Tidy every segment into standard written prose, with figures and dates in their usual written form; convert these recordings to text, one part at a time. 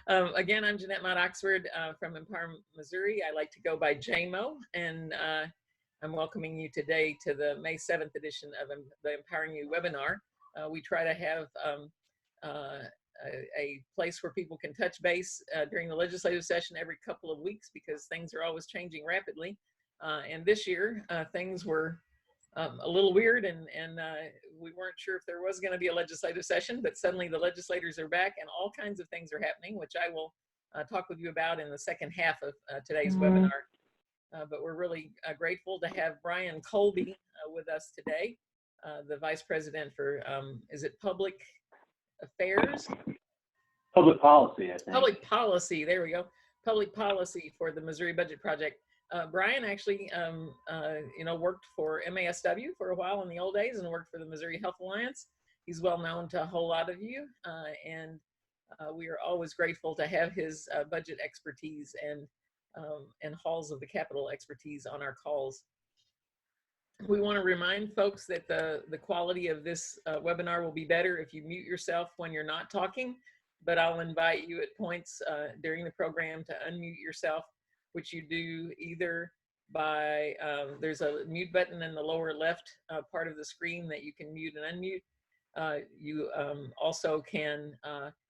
Again, I'm Jeanette Mott Oxford from Empower, Missouri. I like to go by JMO, and I'm welcoming you today to the May 7th edition of the Empowering You webinar. We try to have a place where people can touch base during the legislative session every couple of weeks because things are always changing rapidly. And this year, things were a little weird, and we weren't sure if there was going to be a legislative session, but suddenly the legislators are back and all kinds of things are happening, which I will talk with you about in the second half of today's webinar. But we're really grateful to have Brian Colby with us today, the Vice President for, is it Public Affairs? Public Policy, I think. Public Policy, there we go. Public Policy for the Missouri Budget Project. Brian actually, worked for MASW for a while in the old days and worked for the Missouri Health Alliance. He's well known to a whole lot of you, and we are always grateful to have his budget expertise and halls of the Capitol expertise on our calls. We want to remind folks that the quality of this webinar will be better if you mute yourself when you're not talking, but I'll invite you at points during the program to unmute yourself, which you do either by, there's a mute button in the lower left part of the screen that you can mute and unmute. You also can,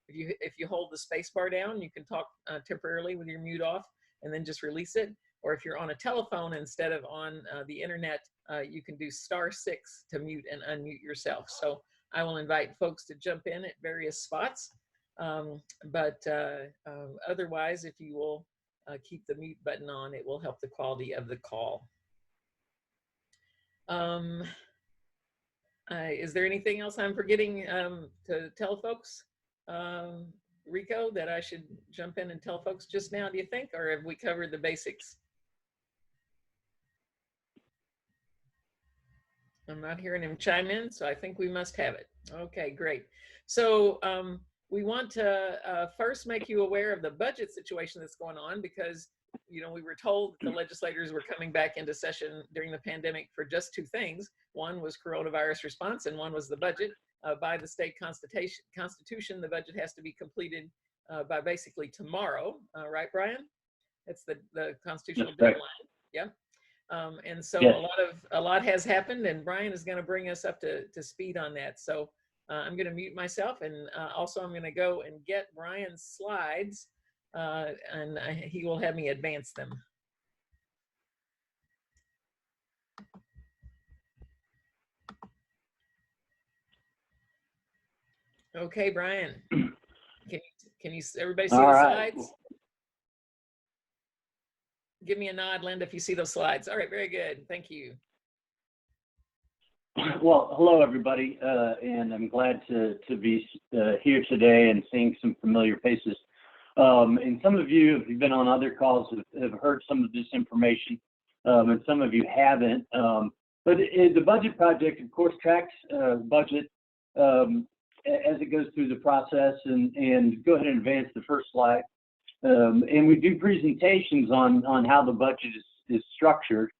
if you hold the space bar down, you can talk temporarily with your mute off and then just release it. Or if you're on a telephone instead of on the internet, you can do *6 to mute and unmute yourself. So I will invite folks to jump in at various spots. But otherwise, if you will keep the mute button on, it will help the quality of the call. Is there anything else I'm forgetting to tell folks, Rico, that I should jump in and tell folks just now, do you think, or have we covered the basics? I'm not hearing him chime in, so I think we must have it. Okay, great. So we want to first make you aware of the budget situation that's going on because, we were told that the legislators were coming back into session during the pandemic for just two things. One was coronavirus response and one was the budget. By the state constitution, the budget has to be completed by basically tomorrow, right, Brian? That's the constitutional deadline. Yeah. And so yes. a lot has happened, and Brian is going to bring us up to speed on that. So I'm going to mute myself, and also I'm going to go and get Brian's slides, and he will have me advance them. Okay, Brian. Can you everybody see the slides? Give me a nod, Linda, if you see those slides. All right, very good. Thank you. Well, hello, everybody, and I'm glad to be here today and seeing some familiar faces. And some of you, if you've been on other calls, have heard some of this information, and some of you haven't. But the budget project, of course, tracks budget as it goes through the process. And go ahead and advance the first slide. And we do presentations on how the budget is structured.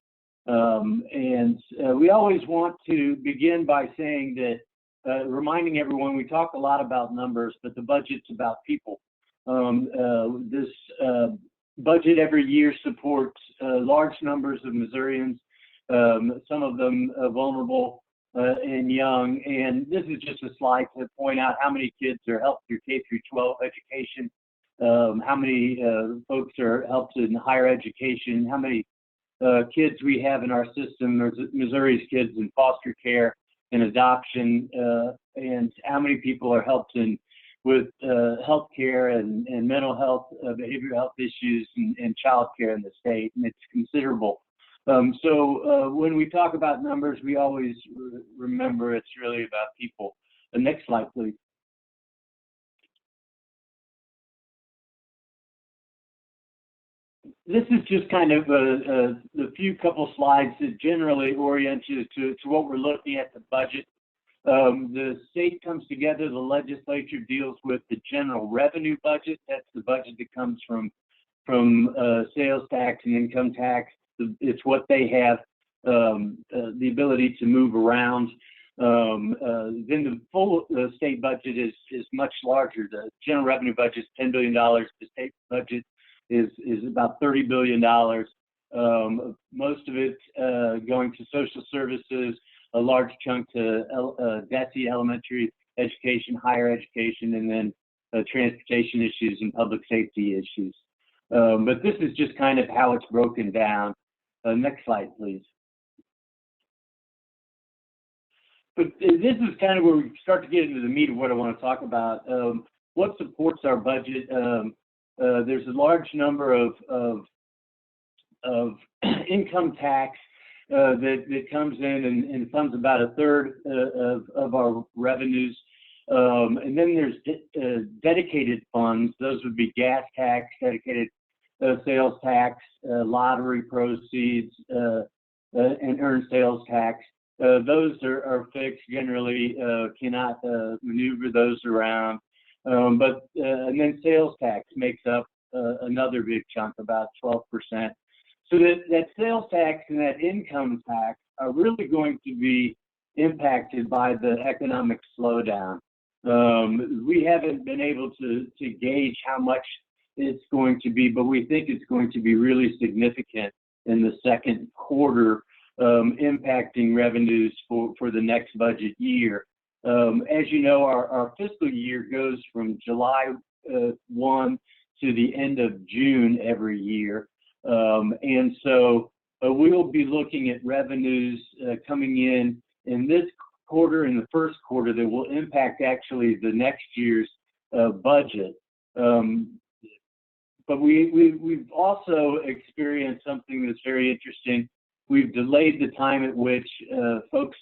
And we always want to begin by saying that, reminding everyone, we talk a lot about numbers, but the budget's about people. This budget every year supports large numbers of Missourians, some of them vulnerable and young. And this is just a slide to point out how many kids are helped through K-12 education, how many folks are helped in higher education, how many kids we have in our system, Missouri's kids in foster care and adoption, and how many people are helped with health care and mental health, behavioral health issues, and child care in the state, and it's considerable. So when we talk about numbers, we always remember it's really about people. The next slide, please. This is just kind of the few couple slides that generally orient you to what we're looking at, the budget. The state comes together, the legislature deals with the general revenue budget. That's the budget that comes from sales tax and income tax. It's what they have the ability to move around. Then the full state budget is much larger. The general revenue budget is $10 billion. The state budget is about $30 billion. Most of it going to social services, a large chunk to DESE, elementary education, higher education, and then transportation issues and public safety issues. But this is just kind of how it's broken down. Next slide, please. But this is kind of where we start to get into the meat of what I want to talk about. What supports our budget? There's a large number of income tax that comes in and funds about a third of our revenues. And then there's dedicated funds. Those would be gas tax, dedicated sales tax, lottery proceeds, and earned sales tax. Those are fixed generally, cannot maneuver those around. And then sales tax makes up another big chunk, about 12%. So that sales tax and that income tax are really going to be impacted by the economic slowdown. We haven't been able to gauge how much it's going to be, but we think it's going to be really significant in the second quarter, impacting revenues for the next budget year. As you know, our fiscal year goes from July 1 to the end of June every year. And so we'll be looking at revenues coming in this quarter and the first quarter that will impact actually the next year's budget. But we've also experienced something that's very interesting. We've delayed the time at which folks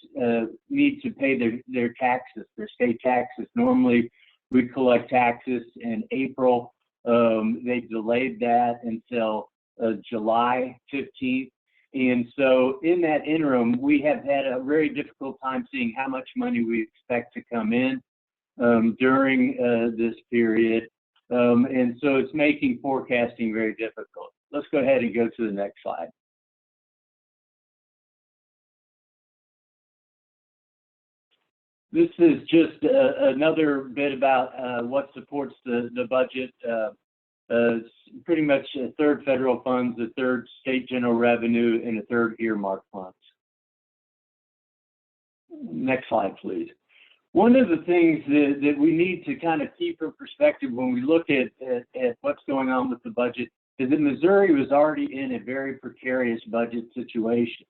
need to pay their taxes, their state taxes. Normally, we collect taxes in April. They've delayed that until July 15th. And so in that interim, we have had a very difficult time seeing how much money we expect to come in during this period. And so it's making forecasting very difficult. Let's go ahead and go to the next slide. This is just another bit about what supports the budget. It's pretty much a third federal funds, a third state general revenue, and a third earmark funds. Next slide, please. One of the things that we need to kind of keep in perspective when we look at what's going on with the budget is that Missouri was already in a very precarious budget situation.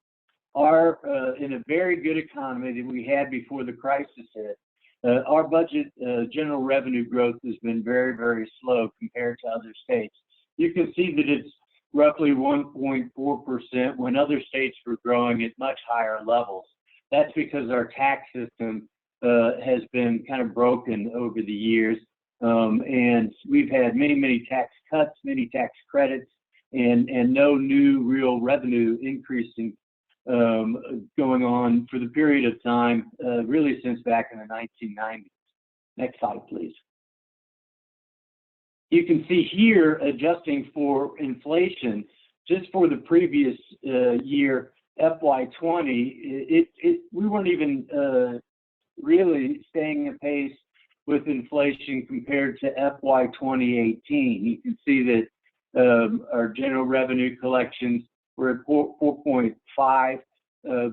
In a very good economy that we had before the crisis hit, our budget general revenue growth has been very, very slow compared to other states. You can see that it's roughly 1.4% when other states were growing at much higher levels. That's because our tax system has been kind of broken over the years. And we've had many, many tax cuts, many tax credits, and no new real revenue increasing going on for the period of time, really since back in the 1990s. Next slide, please. You can see here, adjusting for inflation, just for the previous year, FY20, we weren't even really staying at pace with inflation compared to FY 2018. You can see that our general revenue collections were at $4.5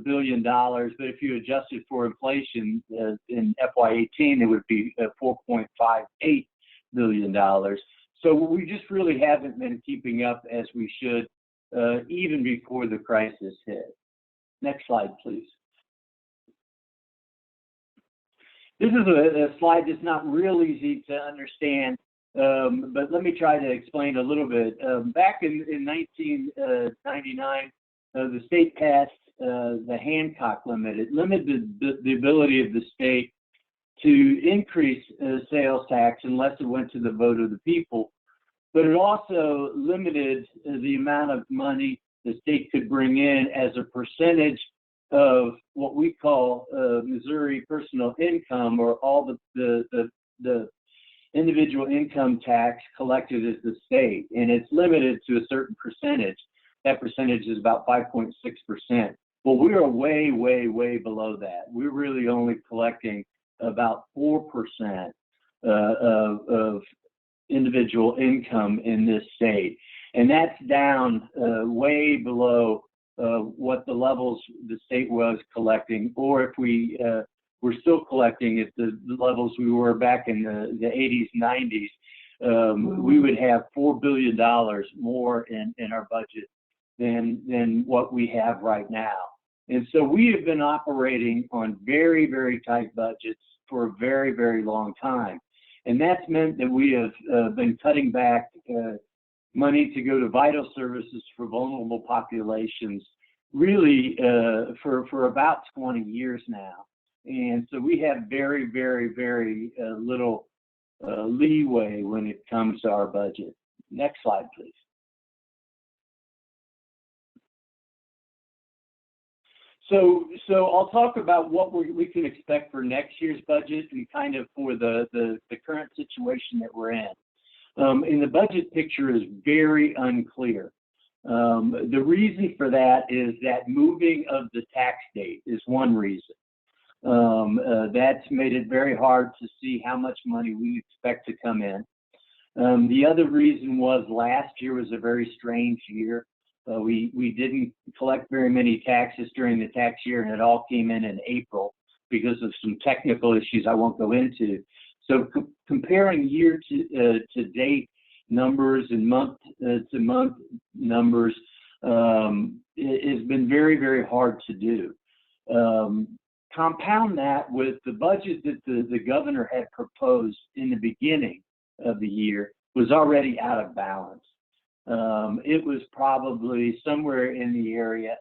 billion, but if you adjusted for inflation in FY18, it would be $4.58 billion. So we just really haven't been keeping up as we should, even before the crisis hit. Next slide, please. This is a slide that's not real easy to understand, but let me try to explain a little bit. Back in 1999, the state passed the Hancock limit. It limited the ability of the state to increase sales tax unless it went to the vote of the people. But it also limited the amount of money the state could bring in as a percentage of what we call Missouri personal income, or all the individual income tax collected as the state. And it's limited to a certain percentage. That percentage is about 5.6%. Well, we are way, way, way below that. We're really only collecting about 4% of individual income in this state. And that's down way below what the levels the state was collecting, or if we're still collecting at the levels we were back in the 80s, 90s, we would have $4 billion more in our budget than what we have right now. And so we have been operating on very, very tight budgets for a very, very long time. And that's meant that we have been cutting back money to go to vital services for vulnerable populations really for about 20 years now. And so we have very, very, very little leeway when it comes to our budget. Next slide, please. So I'll talk about what we can expect for next year's budget and kind of for the current situation that we're in. And the budget picture is very unclear. The reason for that is that moving of the tax date is one reason. That's made it very hard to see how much money we expect to come in. The other reason was last year was a very strange year. We didn't collect very many taxes during the tax year, and it all came in April because of some technical issues I won't go into. So comparing year to date numbers and month to month numbers it has been very, very hard to do. Compound that with the budget that the governor had proposed in the beginning of the year was already out of balance. It was probably somewhere in the area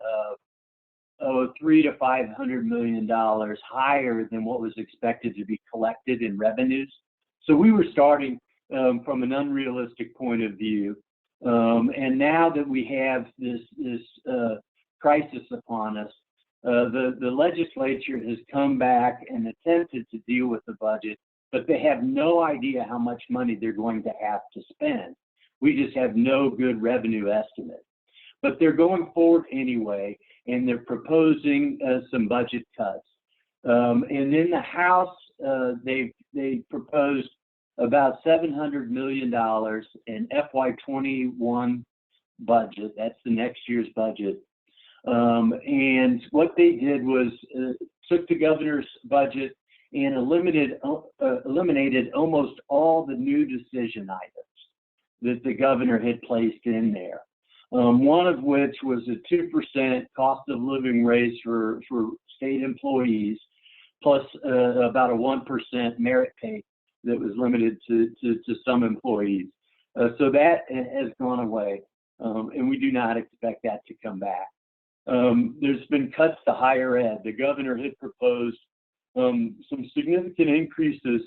of $300 to $500 million higher than what was expected to be collected in revenues. So we were starting from an unrealistic point of view. And now that we have this crisis upon us, the legislature has come back and attempted to deal with the budget, but they have no idea how much money they're going to have to spend. We just have no good revenue estimate. But they're going forward anyway, and they're proposing some budget cuts. And in the House, they proposed about $700 million in FY21 budget. That's the next year's budget. And what they did was took the governor's budget and eliminated almost all the new decision items that the governor had placed in there. One of which was a 2% cost of living raise for state employees, plus about a 1% merit pay that was limited to some employees. So that has gone away, and we do not expect that to come back. There's been cuts to higher ed. The governor had proposed some significant increases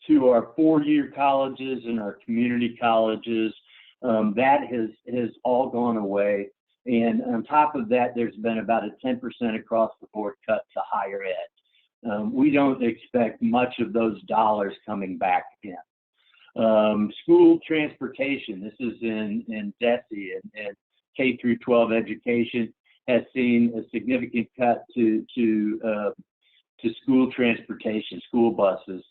to our four-year colleges and our community colleges. That has all gone away. And on top of that, there's been about a 10% across the board cut to higher ed. We don't expect much of those dollars coming back in. School transportation, this is in DESE and K through 12 education, has seen a significant cut to school transportation, school buses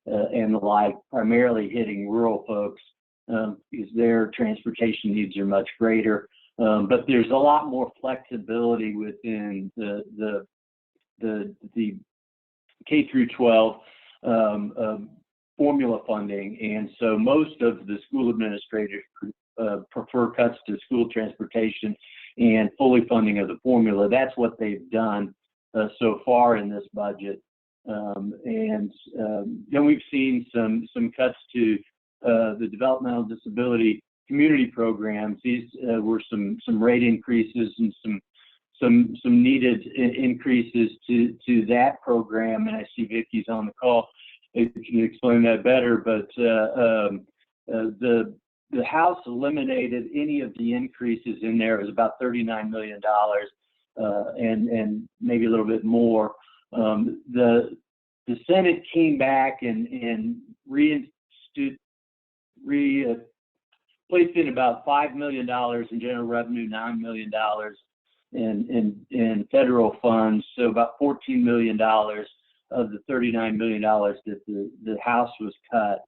and the like, primarily hitting rural folks because their transportation needs are much greater. But there's a lot more flexibility within the K through 12 formula funding, and so most of the school administrators prefer cuts to school transportation and fully funding of the formula. That's what they've done so far in this budget. And then we've seen some cuts to the developmental disability community programs. These were some rate increases and some needed increases to that program. And I see Vicky's on the call. It can explain that better, but the House eliminated any of the increases in there. It was about $39 million and maybe a little bit more. The Senate came back and placed in about $5 million in general revenue, $9 million in federal funds. So about $14 million of the $39 million that the House was cut.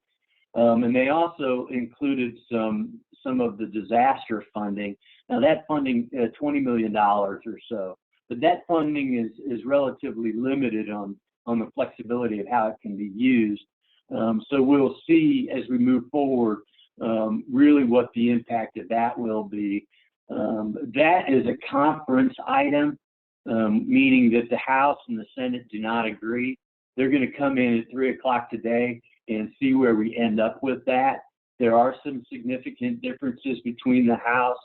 And they also included some of the disaster funding. Now that funding, $20 million or so, but that funding is relatively limited on the flexibility of how it can be used. So we'll see as we move forward really what the impact of that will be. That is a conference item, meaning that the House and the Senate do not agree. They're going to come in at 3 o'clock today and see where we end up with that. There are some significant differences between the House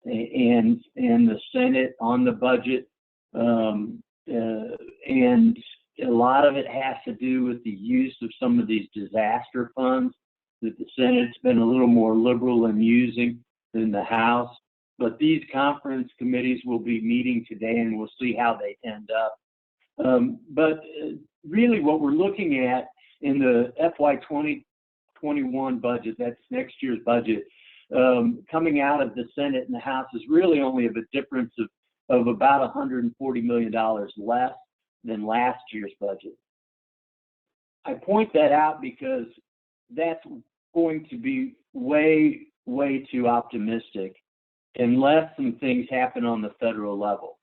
and the Senate on the budget, and a lot of it has to do with the use of some of these disaster funds that the Senate's been a little more liberal in using than the House. But these conference committees will be meeting today, and we'll see how they end up. But really what we're looking at in the FY 2021 budget, that's next year's budget, coming out of the Senate and the House is really only of a difference of about $140 million less than last year's budget. I point that out because that's going to be way, way too optimistic unless some things happen on the federal level.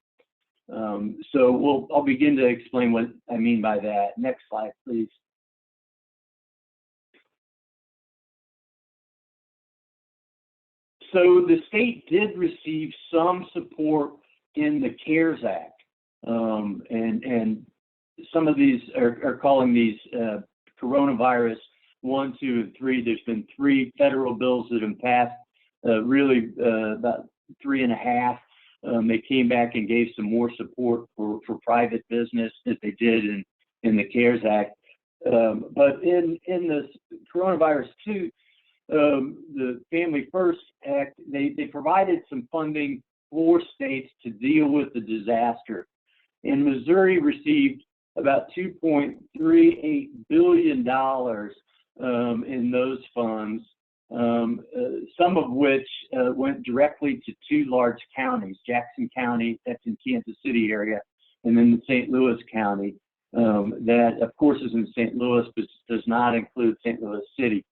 So I'll begin to explain what I mean by that. Next slide, please. So the state did receive some support in the CARES Act, and some of these are calling these coronavirus 1, 2, and 3. There's been 3 federal bills that have passed, really about 3.5. They came back and gave some more support for private business that they did in the CARES Act. But in the coronavirus 2, the Family First Act, they provided some funding for states to deal with the disaster. And Missouri received about $2.38 billion in those funds, some of which went directly to 2 large counties, Jackson County, that's in Kansas City area, and then St. Louis County, that of course is in St. Louis, but does not include St. Louis City.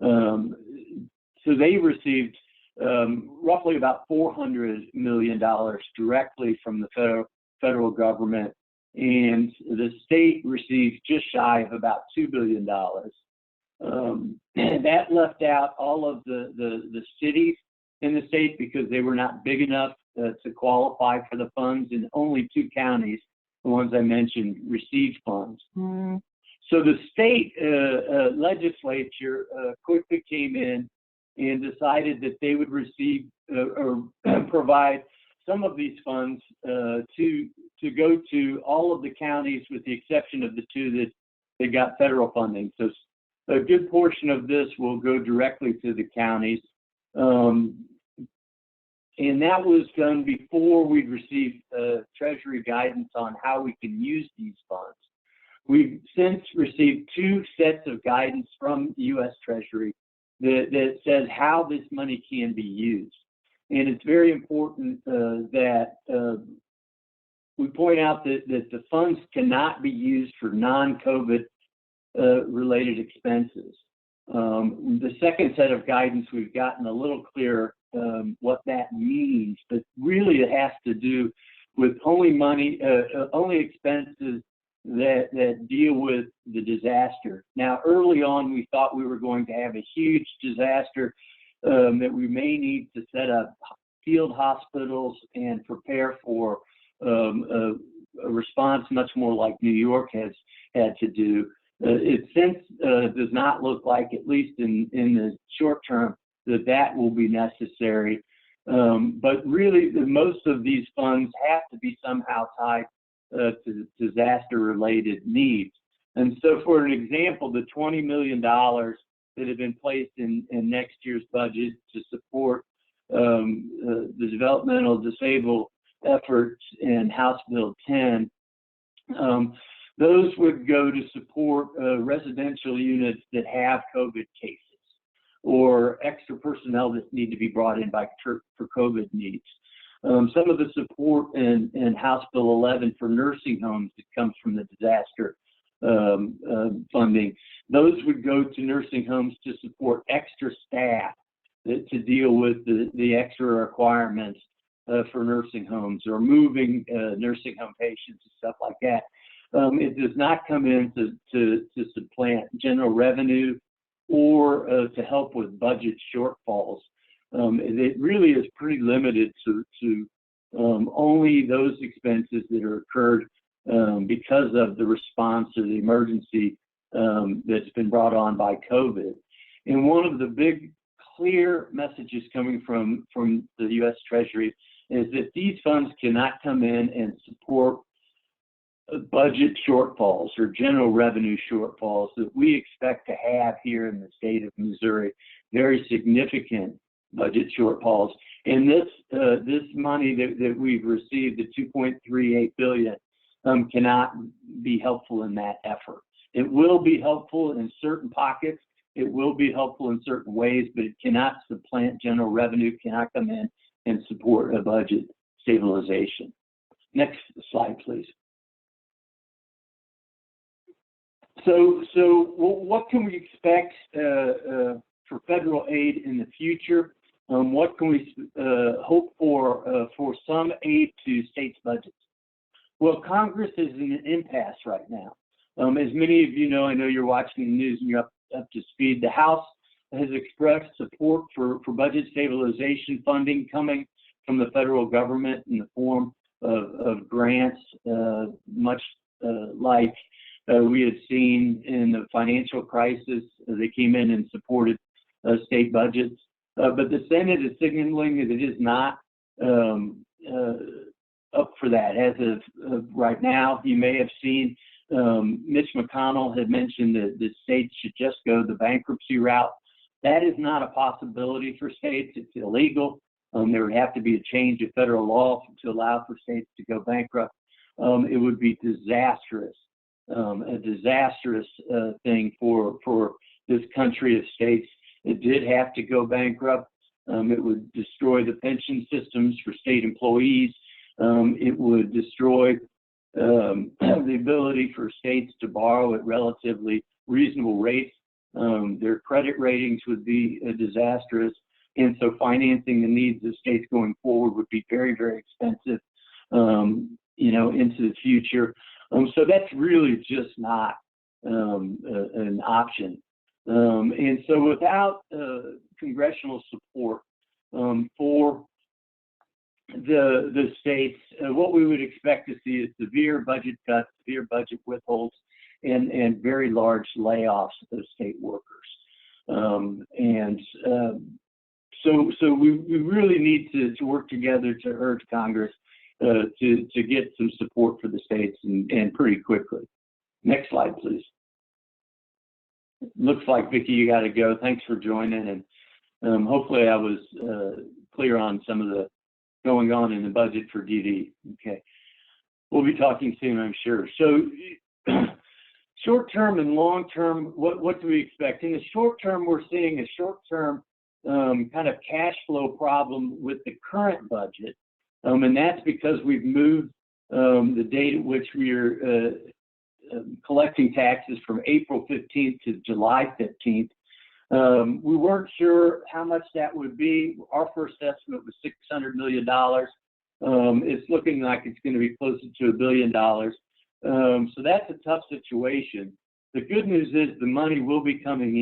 So they received roughly about $400 million directly from the federal government, and the state received just shy of about $2 billion. That left out all of the cities in the state because they were not big enough to qualify for the funds, and only 2 counties, the ones I mentioned, received funds. Mm-hmm. So the state legislature quickly came in and decided that they would receive or provide some of these funds to go to all of the counties, with the exception of the 2 that got federal funding. So a good portion of this will go directly to the counties. And that was done before we'd received Treasury guidance on how we can use these funds. We've since received 2 sets of guidance from the U.S. Treasury that says how this money can be used. And it's very important that we point out that the funds cannot be used for non-COVID related expenses. The second set of guidance, we've gotten a little clearer what that means, but really it has to do with only expenses that deal with the disaster. Now, early on, we thought we were going to have a huge disaster, that we may need to set up field hospitals and prepare for a response much more like New York has had to do. It since does not look like, at least in the short term, that will be necessary. But really, most of these funds have to be somehow tied to disaster-related needs. And so, for an example, the $20 million that have been placed in next year's budget to support the developmental disabled efforts in House Bill 10, those would go to support residential units that have COVID cases or extra personnel that need to be brought in for COVID needs. Some of the support in House Bill 11 for nursing homes that comes from the disaster funding, those would go to nursing homes to support extra staff to deal with the extra requirements for nursing homes, or moving nursing home patients and stuff like that. It does not come in to supplant general revenue or to help with budget shortfalls. It really is pretty limited to only those expenses that are occurred because of the response to the emergency that's been brought on by COVID. And one of the big clear messages coming from the U.S. Treasury is that these funds cannot come in and support budget shortfalls or general revenue shortfalls that we expect to have here in the state of Missouri, very significant budget shortfalls. And this money that we've received, the $2.38 billion, cannot be helpful in that effort. It will be helpful in certain pockets. It will be helpful in certain ways, but it cannot supplant general revenue, cannot come in and support a budget stabilization. Next slide, please. So what can we expect for federal aid in the future? What can we hope for some aid to states' budgets? Well, Congress is in an impasse right now. As many of you know, I know you're watching the news and you're up to speed. The House has expressed support for budget stabilization funding coming from the federal government in the form of grants, much like we had seen in the financial crisis. They came in and supported state budgets. But the Senate is signaling that it is not up for that. As of right now, you may have seen Mitch McConnell had mentioned that the states should just go the bankruptcy route. That is not a possibility for states. It's illegal. There would have to be a change of federal law to allow for states to go bankrupt. It would be disastrous, a disastrous thing for this country of states. It did have to go bankrupt. It would destroy the pension systems for state employees. It would destroy the ability for states to borrow at relatively reasonable rates. Their credit ratings would be disastrous. And so financing the needs of states going forward would be very, very expensive, into the future. So that's really just not an option. And so without congressional support for the states, what we would expect to see is severe budget cuts, severe budget withholds, and very large layoffs of state workers. So we really need to work together to urge Congress to get some support for the states and pretty quickly. Next slide, please. Looks like, Vicki, you got to go. Thanks for joining, and hopefully I was clear on some of the going on in the budget for DD. Okay, we'll be talking soon, I'm sure. So short-term and long-term, what do we expect? In the short term, we're seeing a short-term kind of cash flow problem with the current budget, and that's because we've moved the date at which we are collecting taxes from April 15th to July 15th. We weren't sure how much that would be. Our first estimate was $600 million. It's looking like it's going to be closer to $1 billion. So that's a tough situation. The good news is the money will be coming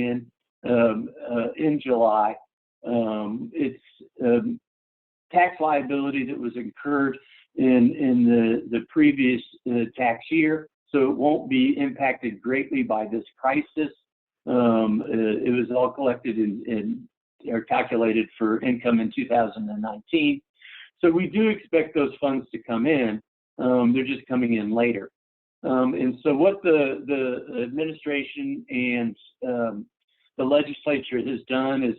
in July. It's tax liability that was incurred in the previous tax year, so it won't be impacted greatly by this crisis. It was all collected or calculated for income in 2019. So we do expect those funds to come in. They're just coming in later. And so what the administration and the legislature has done is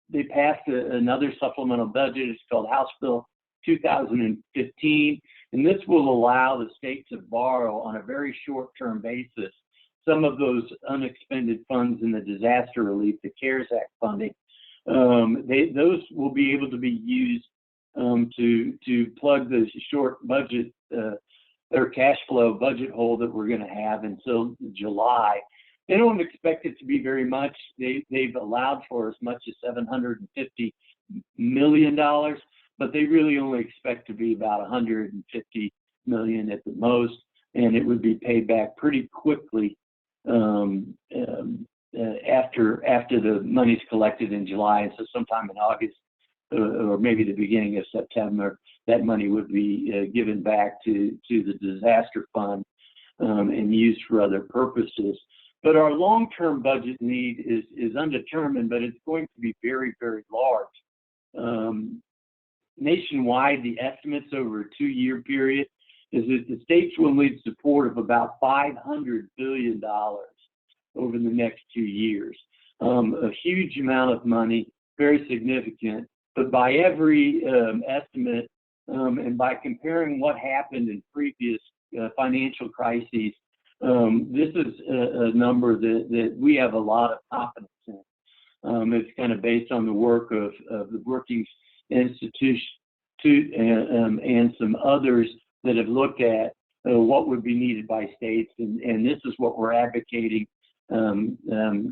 they passed another supplemental budget. It's called House Bill 2015, and this will allow the state to borrow on a very short-term basis some of those unexpended funds in the disaster relief, the CARES Act funding. Those will be able to be used to plug the short budget or cash flow budget hole that we're going to have until July. They don't expect it to be very much. They've allowed for as much as $750 million, but they really only expect to be about $150 million at the most, and it would be paid back pretty quickly after the money's collected in July. And so sometime in August or maybe the beginning of September, that money would be given back to the disaster fund and used for other purposes. But our long-term budget need is undetermined, but it's going to be very, very large. Nationwide, the estimates over a 2-year period is that the states will need support of about $500 billion over the next 2 years. A huge amount of money, very significant. But by every estimate, and by comparing what happened in previous financial crises, this is a number that we have a lot of confidence in. It's kind of based on the work of the Brookings Institute and some others that have looked at what would be needed by states, and this is what we're advocating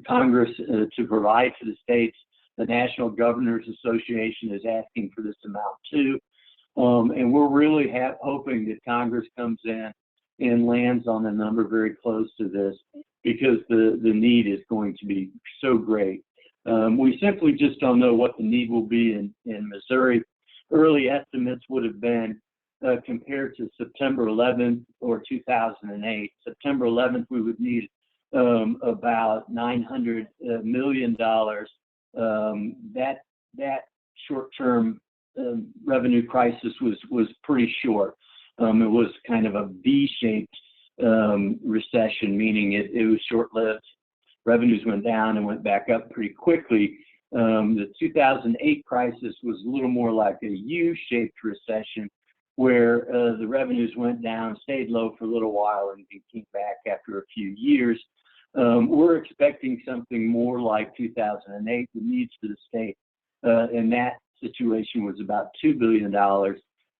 Congress to provide to the states. The National Governors Association is asking for this amount too, and we're really hoping that Congress comes in and lands on a number very close to this, because the need is going to be so great. We simply just don't know what the need will be in Missouri. Early estimates would have been compared to September 11th or 2008. September 11th, we would need about $900 million. That short-term revenue crisis was pretty short. It was kind of a V-shaped recession, meaning it was short-lived. Revenues went down and went back up pretty quickly. The 2008 crisis was a little more like a U-shaped recession, where the revenues went down, stayed low for a little while, and came back after a few years. We're expecting something more like 2008. The needs for the state in that situation was about $2 billion.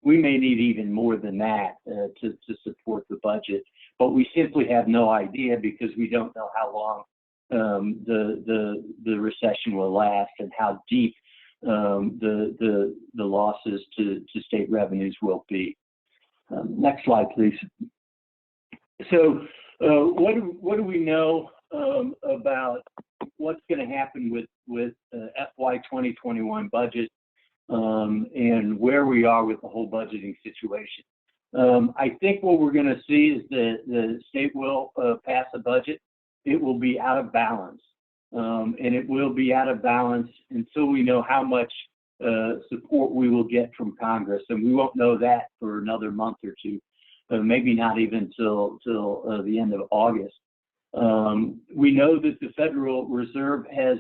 We may need even more than that to support the budget, but we simply have no idea, because we don't know how long the recession will last and how deep the losses to state revenues will be. Next slide, please. So what do we know about what's going to happen with FY 2021 budget and where we are with the whole budgeting situation? I think what we're going to see is that the state will pass a budget. It will be out of balance, and it will be out of balance until we know how much support we will get from Congress, and we won't know that for another month or two, maybe not even till the end of August. We know that the Federal Reserve has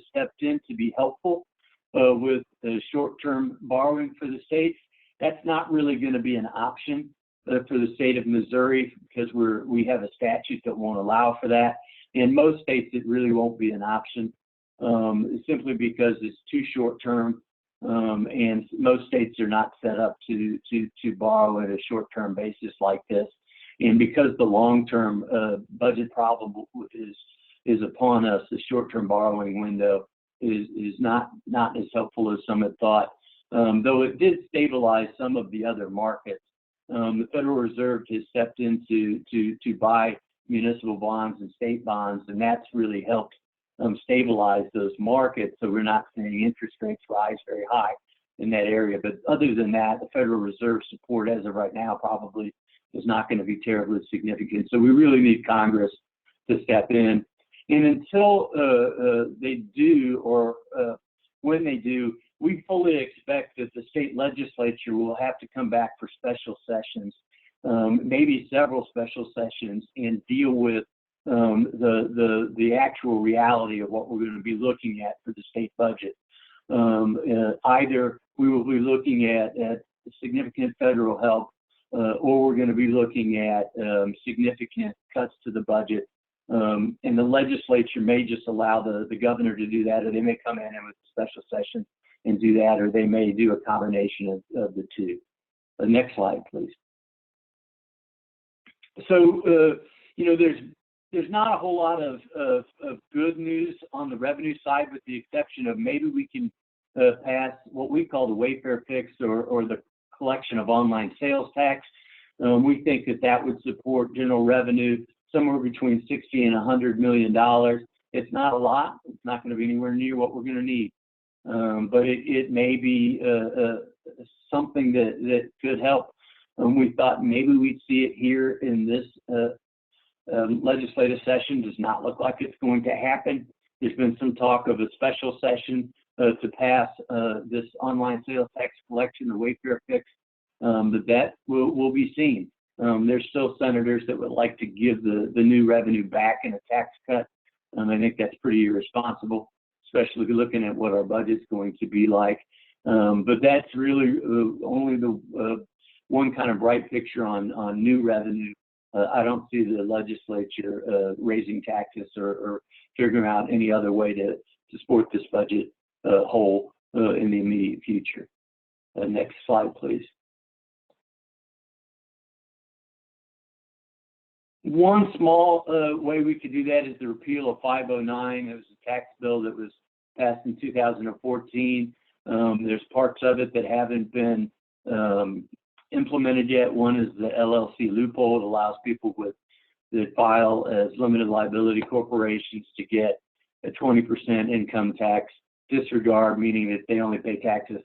stepped in to be helpful with short-term borrowing for the states. That's not really going to be an option for the state of Missouri, because we have a statute that won't allow for that. In most states, it really won't be an option, simply because it's too short-term, and most states are not set up to borrow at a short-term basis like this. And because the long-term budget problem is upon us, the short-term borrowing window is not as helpful as some had thought. Though it did stabilize some of the other markets. The Federal Reserve has stepped in to buy municipal bonds and state bonds, and that's really helped stabilize those markets, so we're not seeing interest rates rise very high in that area. But other than that, the Federal Reserve support as of right now probably is not going to be terribly significant. So we really need Congress to step in. And until they do, or when they do, we fully expect that the state legislature will have to come back for special sessions, maybe several special sessions, and deal with the actual reality of what we're going to be looking at for the state budget. Either we will be looking at significant federal help, or we're going to be looking at significant cuts to the budget. And the legislature may just allow the governor to do that, or they may come in with a special session and do that, or they may do a combination of the two. The next slide, please. So, there's not a whole lot of good news on the revenue side, with the exception of maybe we can pass what we call the Wayfair fix, or the collection of online sales tax. We think that would support general revenue somewhere between $60 and $100 million. It's not a lot. It's not going to be anywhere near what we're going to need, but it may be something that could help. We thought maybe we'd see it here in this legislative session. Does not look like it's going to happen. There's been some talk of a special session to pass this online sales tax collection, the Wayfair fix, but that will be seen. There's still senators that would like to give the new revenue back in a tax cut. I think that's pretty irresponsible, especially looking at what our budget's going to be like. But that's really only the one kind of bright picture on new revenue. I don't see the legislature raising taxes or figuring out any other way to support this budget whole in the immediate future. Next slide, please. One small way we could do that is the repeal of 509. It was a tax bill that was passed in 2014. There's parts of it that haven't been implemented yet. One is the LLC loophole. It allows people that file as limited liability corporations to get a 20% income tax disregard, meaning that they only pay taxes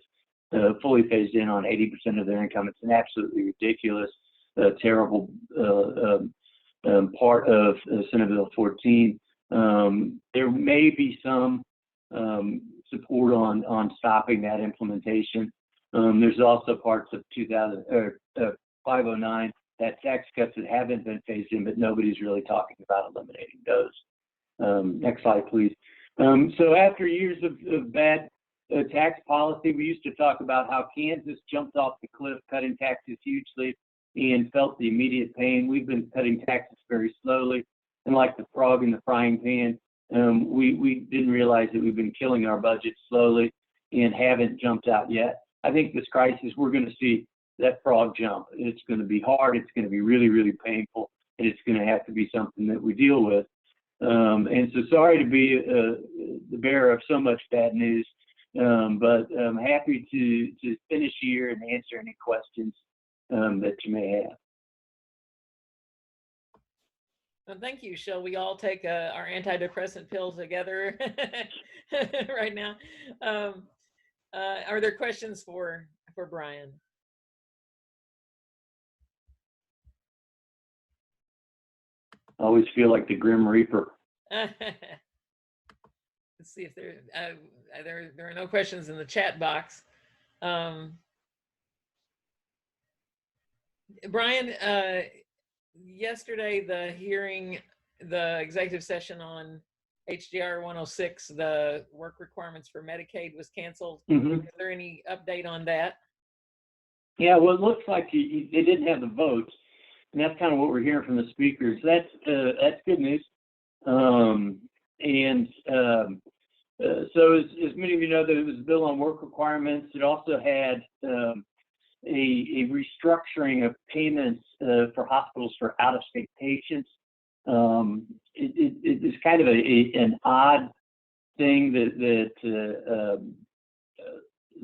fully phased in on 80% of their income. It's an absolutely ridiculous, terrible part of Senate Bill 14. There may be some support on stopping that implementation. There's also parts of 509, that tax cuts that haven't been phased in, but nobody's really talking about eliminating those. Next slide, please. So after years of bad tax policy, we used to talk about how Kansas jumped off the cliff, cutting taxes hugely, and felt the immediate pain. We've been cutting taxes very slowly, and like the frog in the frying pan, we didn't realize that we've been killing our budget slowly and haven't jumped out yet. I think this crisis, we're going to see that frog jump. It's going to be hard. It's going to be really, really painful, and it's going to have to be something that we deal with. And so sorry to be the bearer of so much bad news, but I'm happy to finish here and answer any questions that you may have. Well, thank you. Shall we all take our antidepressant pill together right now? Are there questions for Brian? I always feel like the Grim Reaper. Let's see if there are no questions in the chat box. Brian, yesterday the executive session on HJR 106, the work requirements for Medicaid, was canceled. Mm-hmm. Is there any update on that? Yeah, well, it looks like they didn't have the votes, and that's kind of what we're hearing from the speakers. That's good news. So as many of you know, there was a bill on work requirements. It also had a restructuring of payments for hospitals for out-of-state patients. It is kind of an odd thing that the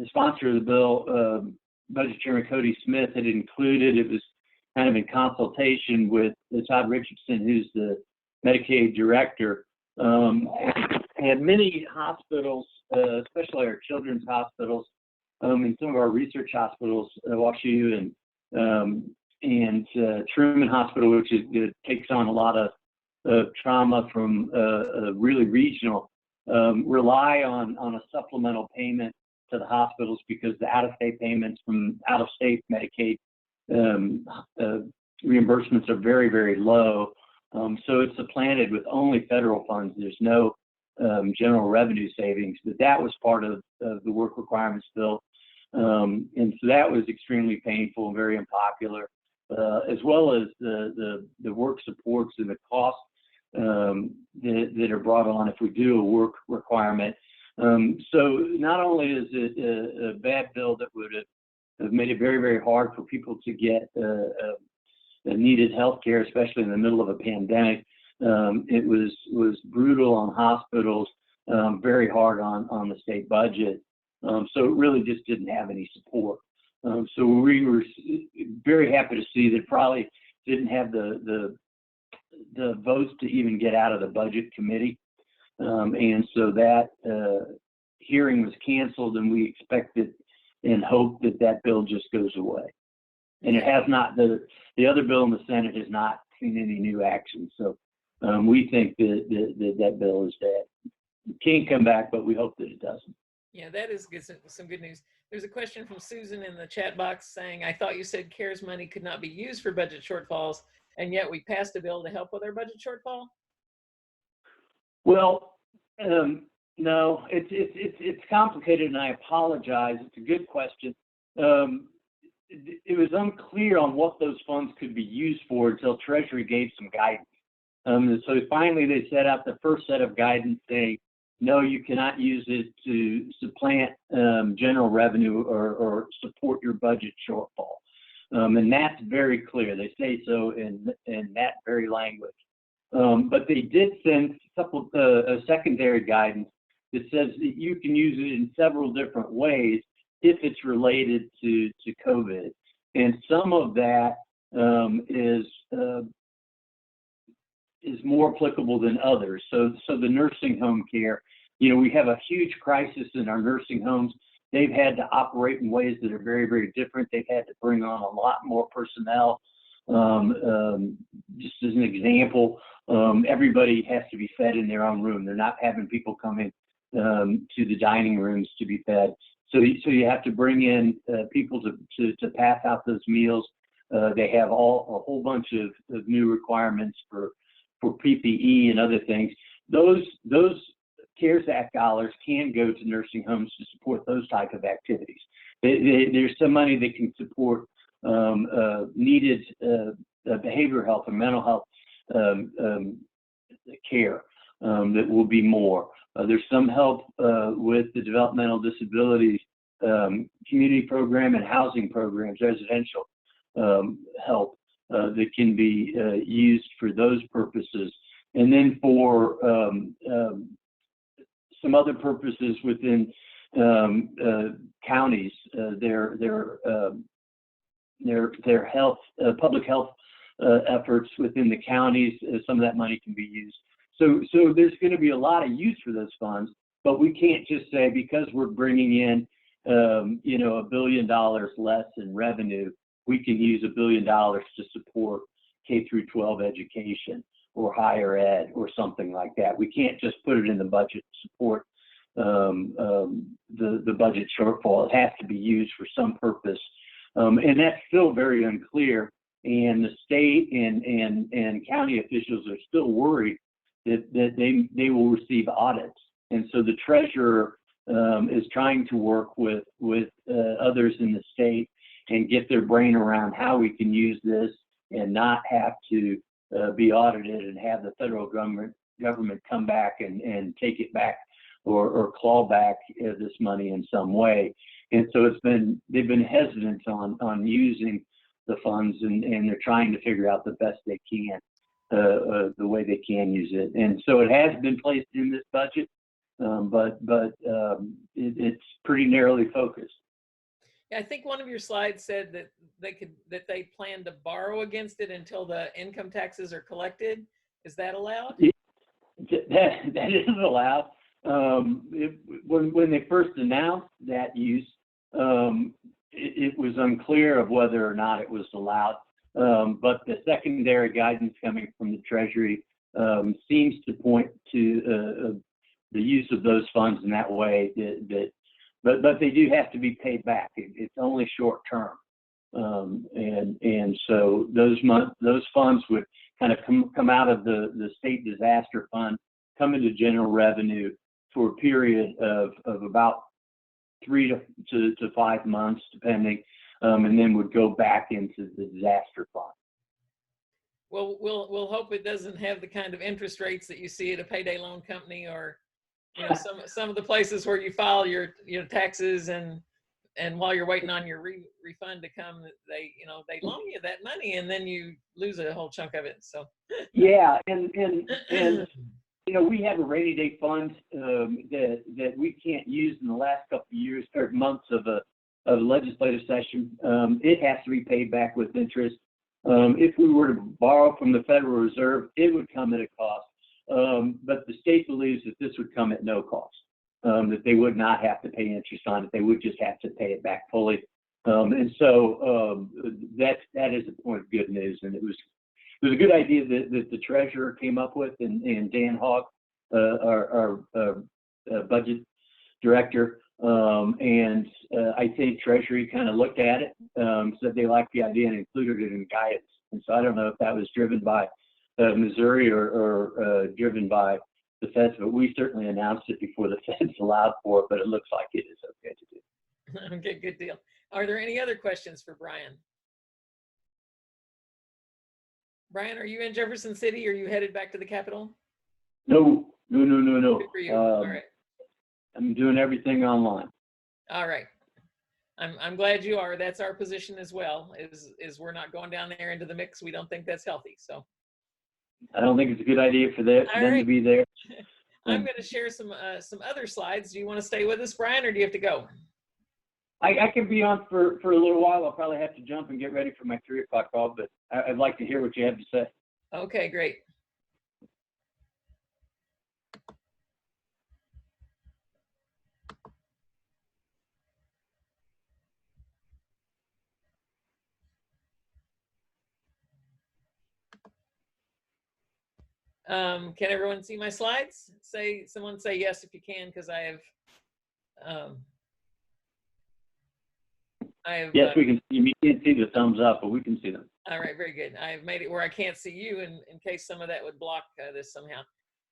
sponsor of the bill, Budget Chairman Cody Smith, had included. It was kind of in consultation with Todd Richardson, who's the Medicaid director. And many hospitals, especially our children's hospitals, and some of our research hospitals, WashU and Truman Hospital, which takes on a lot of trauma from really regional, rely on a supplemental payment to the hospitals because the out-of-state payments from out-of-state Medicaid reimbursements are very, very low. So it's supplanted with only federal funds. There's no general revenue savings, but that was part of the work requirements bill. And so that was extremely painful and very unpopular, as well as the work supports and the costs that are brought on if we do a work requirement. So not only is it a bad bill that would have made it very, very hard for people to get needed health care, especially in the middle of a pandemic, it was brutal on hospitals, very hard on the state budget. So it really just didn't have any support. So we were very happy to see that probably didn't have the votes to even get out of the budget committee. And so that hearing was canceled, and we expected and hope that that bill just goes away. And it has not, the other bill in the Senate has not seen any new action. So we think that bill is dead. It can't come back, but we hope that it doesn't. Yeah, that is good, some good news. There's a question from Susan in the chat box saying, I thought you said CARES money could not be used for budget shortfalls, and yet we passed a bill to help with our budget shortfall? Well, no, it's complicated, and I apologize. It's a good question. It was unclear on what those funds could be used for until Treasury gave some guidance. So finally, they set out the first set of guidance saying, no, you cannot use it to supplant general revenue or support your budget shortfall. And that's very clear. They say so in that very language. But they did send a secondary guidance that says that you can use it in several different ways if it's related to COVID. And some of that is more applicable than others. So the nursing home care, we have a huge crisis in our nursing homes. They've had to operate in ways that are very, very different. They've had to bring on a lot more personnel. Just as an example, everybody has to be fed in their own room. They're not having people come in to the dining rooms to be fed. So you have to bring in people to pass out those meals. They have a whole bunch of new requirements for PPE and other things. Those CARES Act dollars can go to nursing homes to support those type of activities. There's some money that can support needed behavioral health and mental health care that will be more. There's some help with the developmental disabilities community program and housing programs, residential help that can be used for those purposes. And then for some other purposes within counties, their health, public health efforts within the counties, some of that money can be used. So there's going to be a lot of use for those funds, but we can't just say because we're bringing in, $1 billion less in revenue, we can use $1 billion to support K through 12 education or higher ed or something like that. We can't just put it in the budget to support the budget shortfall. It has to be used for some purpose, and that's still very unclear. And the state and county officials are still worried that they will receive audits. And so the treasurer is trying to work with others in the state and get their brain around how we can use this and not have to be audited and have the federal government come back and take it back or claw back this money in some way. And so they've been hesitant on using the funds, and they're trying to figure out the best they can, the way they can use it. And so it has been placed in this budget, but it's pretty narrowly focused. Yeah, I think one of your slides said that they plan to borrow against it until the income taxes are collected. Is that allowed? That is allowed. When they first announced that use, it was unclear of whether or not it was allowed. But the secondary guidance coming from the Treasury seems to point to the use of those funds in that way. But they do have to be paid back. It's only short term, and so those funds would kind of come out of the state disaster fund, come into general revenue for a period of about 3 to 5 months, depending, and then would go back into the disaster fund. Well, we'll hope it doesn't have the kind of interest rates that you see at a payday loan company or you know, some of the places where you file your taxes and while you're waiting on your refund to come, they they loan you that money and then you lose a whole chunk of it. So yeah, and you know, we have a rainy day fund that we can't use in the last couple of years or months of a legislative session. It has to be paid back with interest. If we were to borrow from the Federal Reserve, it would come at a cost. But the state believes that this would come at no cost, that they would not have to pay interest on it. They would just have to pay it back fully. And so that is a point of good news. And it was a good idea that the treasurer came up with, and Dan Hogg, our budget director, and I think Treasury kind of looked at it, said they liked the idea and included it in guidance. And so I don't know if that was driven by Missouri or driven by the feds, but we certainly announced it before the feds allowed for it, but it looks like it is okay to do. Okay, good deal. Are there any other questions for Brian? Brian, are you in Jefferson City? Or are you headed back to the Capitol? No. Good for you. All right. I'm doing everything online. All right. I'm glad you are. That's our position as well, is we're not going down there into the mix. We don't think that's healthy. So I don't think it's a good idea for them to be there. I'm going to share some other slides. Do you want to stay with us, Brian, or do you have to go? I can be on for a little while. I'll probably have to jump and get ready for my 3 o'clock call, but I'd like to hear what you have to say. Okay, great. Can everyone see my slides? Someone say yes if you can, because I have. Yes, we can. You can't see the thumbs up, but we can see them. All right, very good. I've made it where I can't see you in case some of that would block this somehow.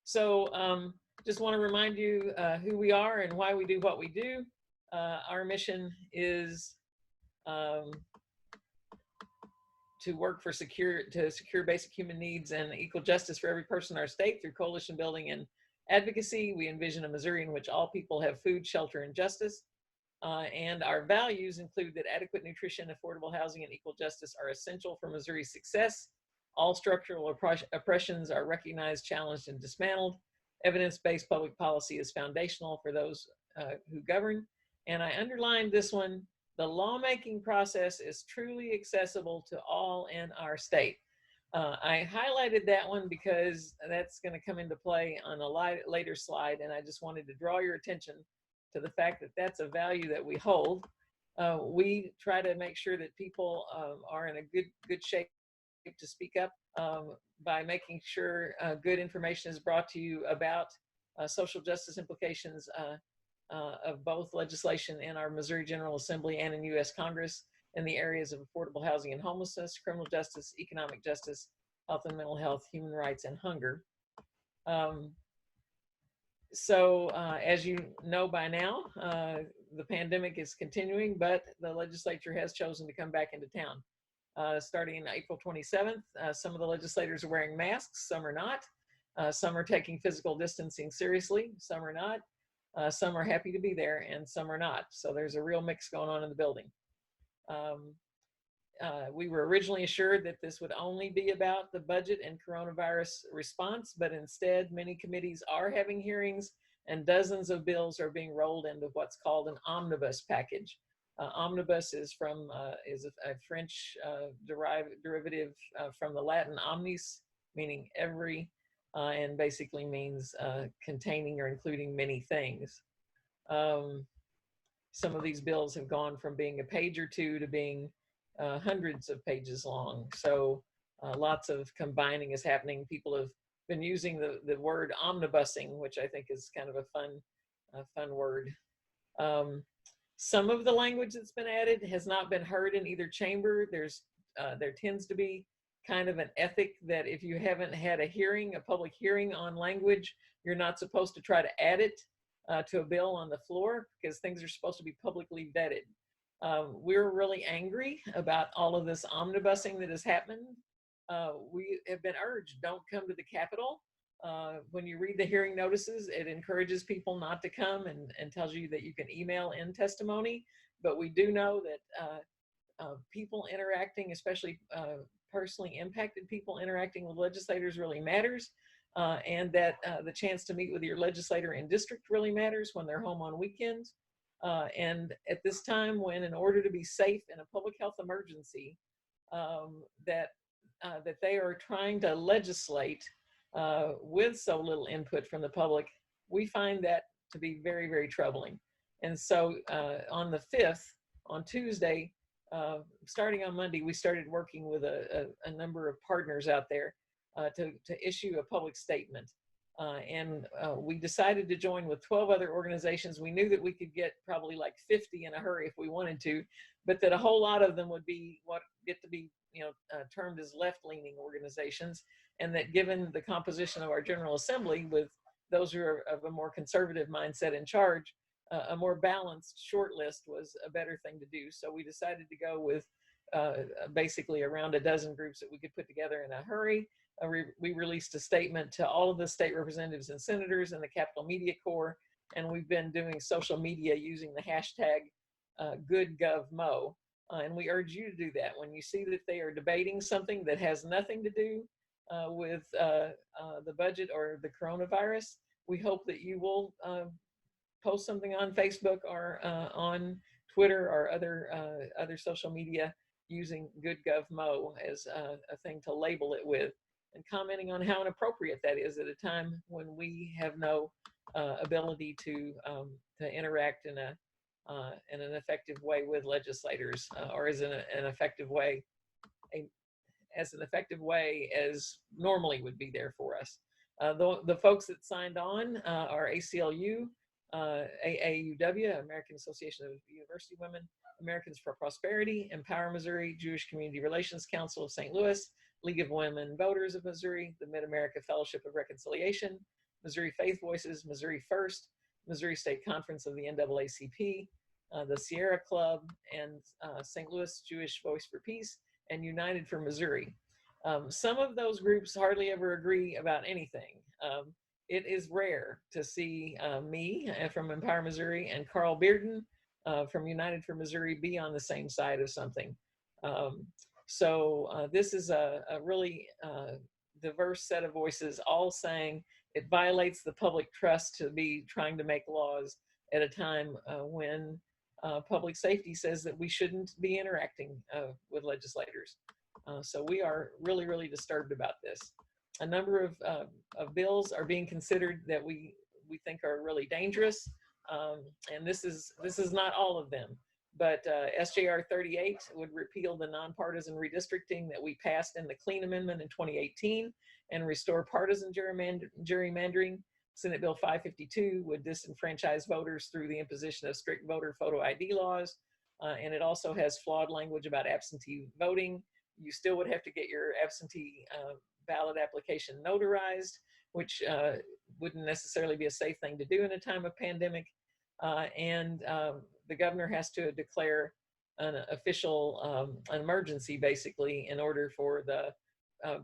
So just want to remind you who we are and why we do what we do. Our mission is to work for secure basic human needs and equal justice for every person in our state through coalition building and advocacy. We envision a Missouri in which all people have food, shelter, and justice. And our values include that adequate nutrition, affordable housing, and equal justice are essential for Missouri's success. All structural oppressions are recognized, challenged, and dismantled. Evidence-based public policy is foundational for those who govern. And I underlined this one: the lawmaking process is truly accessible to all in our state. I highlighted that one because that's going to come into play on a later slide, and I just wanted to draw your attention to the fact that that's a value that we hold. We try to make sure that people are in a good shape to speak up by making sure good information is brought to you about social justice implications of both legislation in our Missouri General Assembly and in U.S. Congress in the areas of affordable housing and homelessness, criminal justice, economic justice, health and mental health, human rights, and hunger. So as you know by now, the pandemic is continuing, but the legislature has chosen to come back into town. Starting April 27th, some of the legislators are wearing masks, some are not. Some are taking physical distancing seriously, some are not. Some are happy to be there and some are not. So there's a real mix going on in the building. We were originally assured that this would only be about the budget and coronavirus response, but instead many committees are having hearings and dozens of bills are being rolled into what's called an omnibus package. Omnibus is from is a French derivative from the Latin omnis, meaning every, and basically means containing or including many things. Some of these bills have gone from being a page or two to being hundreds of pages long. So lots of combining is happening. People have been using the word omnibusing, which I think is kind of a fun word. Some of the language that's been added has not been heard in either chamber. There tends to be kind of an ethic that if you haven't had a public hearing on language, you're not supposed to try to add it to a bill on the floor because things are supposed to be publicly vetted. We're really angry about all of this omnibusing that has happened. We have been urged, don't come to the Capitol When you read the hearing notices, it encourages people not to come and tells you that you can email in testimony. But we do know that people interacting, especially personally impacted people interacting with legislators, really matters. And that the chance to meet with your legislator in district really matters when they're home on weekends. And at this time, when in order to be safe in a public health emergency, that they are trying to legislate with so little input from the public, we find that to be very, very troubling. And so on the 5th, on Tuesday, starting on Monday, we started working with a number of partners out there to issue a public statement. And we decided to join with 12 other organizations. We knew that we could get probably like 50 in a hurry if we wanted to, but that a whole lot of them would be what get to be termed as left-leaning organizations, and that given the composition of our General Assembly with those who are of a more conservative mindset in charge, a more balanced short list was a better thing to do. So we decided to go with basically around a dozen groups that we could put together in a hurry. We released a statement to all of the state representatives and senators and the Capitol Media Corps, and we've been doing social media using the hashtag GoodGovMo. And we urge you to do that. When you see that they are debating something that has nothing to do with the budget or the coronavirus, we hope that you will post something on Facebook or on Twitter or other social media using GoodGovMo as a thing to label it with, and commenting on how inappropriate that is at a time when we have no ability to interact in an effective way with legislators, or as an effective way, as normally would be there for us. The folks that signed on are ACLU, AAUW, American Association of University Women, Americans for Prosperity, Empower Missouri, Jewish Community Relations Council of St. Louis, League of Women Voters of Missouri, the Mid-America Fellowship of Reconciliation, Missouri Faith Voices, Missouri First, Missouri State Conference of the NAACP, the Sierra Club, and St. Louis Jewish Voice for Peace, and United for Missouri. Some of those groups hardly ever agree about anything. It is rare to see me from Empower Missouri and Carl Bearden from United for Missouri be on the same side of something. So this is a really diverse set of voices, all saying it violates the public trust to be trying to make laws at a time when public safety says that we shouldn't be interacting with legislators. So we are really, really disturbed about this. A number of bills are being considered that we think are really dangerous, and this is not all of them. But SJR 38 would repeal the nonpartisan redistricting that we passed in the Clean Amendment in 2018 and restore partisan gerrymandering. Senate Bill 552 would disenfranchise voters through the imposition of strict voter photo ID laws. And it also has flawed language about absentee voting. You still would have to get your absentee ballot application notarized, which wouldn't necessarily be a safe thing to do in a time of pandemic. And the governor has to declare an official an emergency, basically, in order for the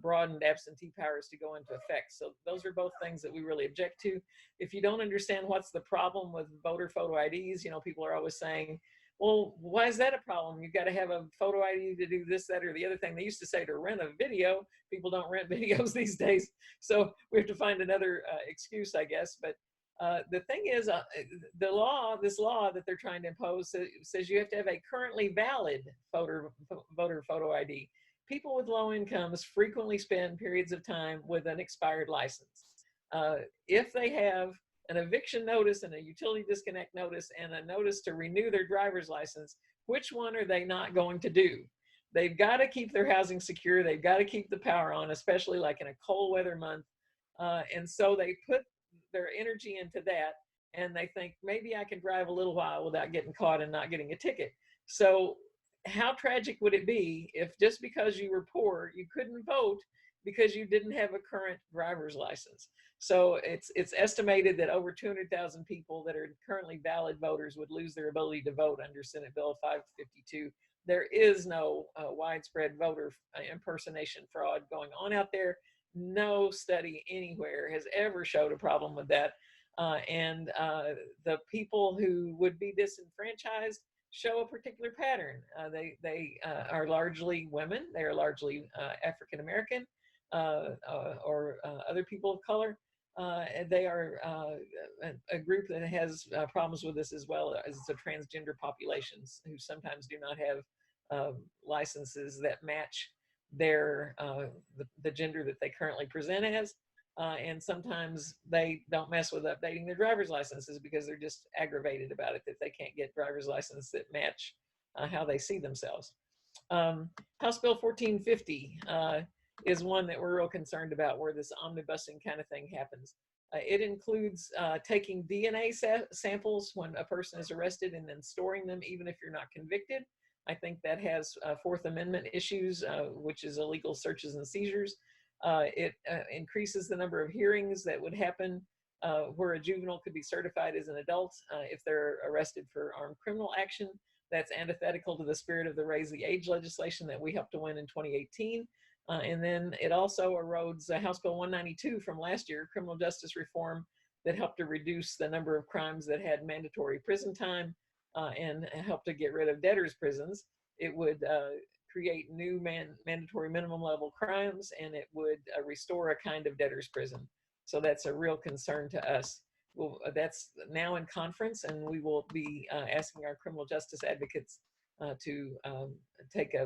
broadened absentee powers to go into effect. So those are both things that we really object to. If you don't understand what's the problem with voter photo IDs, people are always saying, well, why is that a problem? You've got to have a photo ID to do this, that, or the other thing. They used to say to rent a video. People don't rent videos these days. So we have to find another excuse, I guess. But the thing is, this law that they're trying to impose says you have to have a currently valid voter photo ID. People with low incomes frequently spend periods of time with an expired license. If they have an eviction notice and a utility disconnect notice and a notice to renew their driver's license, which one are they not going to do? They've got to keep their housing secure. They've got to keep the power on, especially like in a cold weather month. And so they put their energy into that, and they think, maybe I can drive a little while without getting caught and not getting a ticket. So how tragic would it be if just because you were poor, you couldn't vote because you didn't have a current driver's license? So it's estimated that over 200,000 people that are currently valid voters would lose their ability to vote under Senate Bill 552. There is no widespread voter impersonation fraud going on out there. no study anywhere has ever showed a problem with that. And the people who would be disenfranchised show a particular pattern. They are largely women. They are largely African American or other people of color. They are a group that has problems with this, as well as the transgender populations, who sometimes do not have licenses that match their the gender that they currently present as. And sometimes they don't mess with updating their driver's licenses because they're just aggravated about it, that they can't get driver's licenses that match how they see themselves. House Bill 1450 is one that we're real concerned about, where this omnibusing kind of thing happens. It includes taking DNA samples when a person is arrested and then storing them even if you're not convicted. I think that has Fourth Amendment issues, which is illegal searches and seizures. It increases the number of hearings that would happen where a juvenile could be certified as an adult if they're arrested for armed criminal action. That's antithetical to the spirit of the Raise the Age legislation that we helped to win in 2018. And then it also erodes House Bill 192 from last year, criminal justice reform, that helped to reduce the number of crimes that had mandatory prison time and help to get rid of debtors' prisons. It would create new mandatory minimum level crimes, and it would restore a kind of debtors' prison. So that's a real concern to us. Well, that's now in conference, and we will be asking our criminal justice advocates to take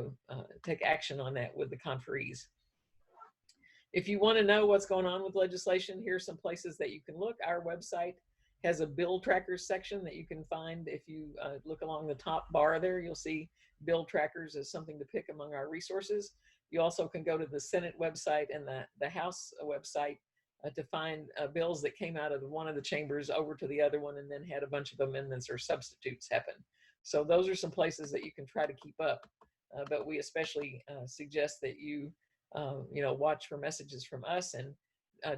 action on that with the conferees. If you want to know what's going on with legislation, here's some places that you can look. Our website has a bill trackers section that you can find. If you look along the top bar there, you'll see bill trackers as something to pick among our resources. You also can go to the Senate website and the House website to find bills that came out of one of the chambers over to the other one and then had a bunch of amendments or substitutes happen. So those are some places that you can try to keep up. But we especially suggest that you watch for messages from us and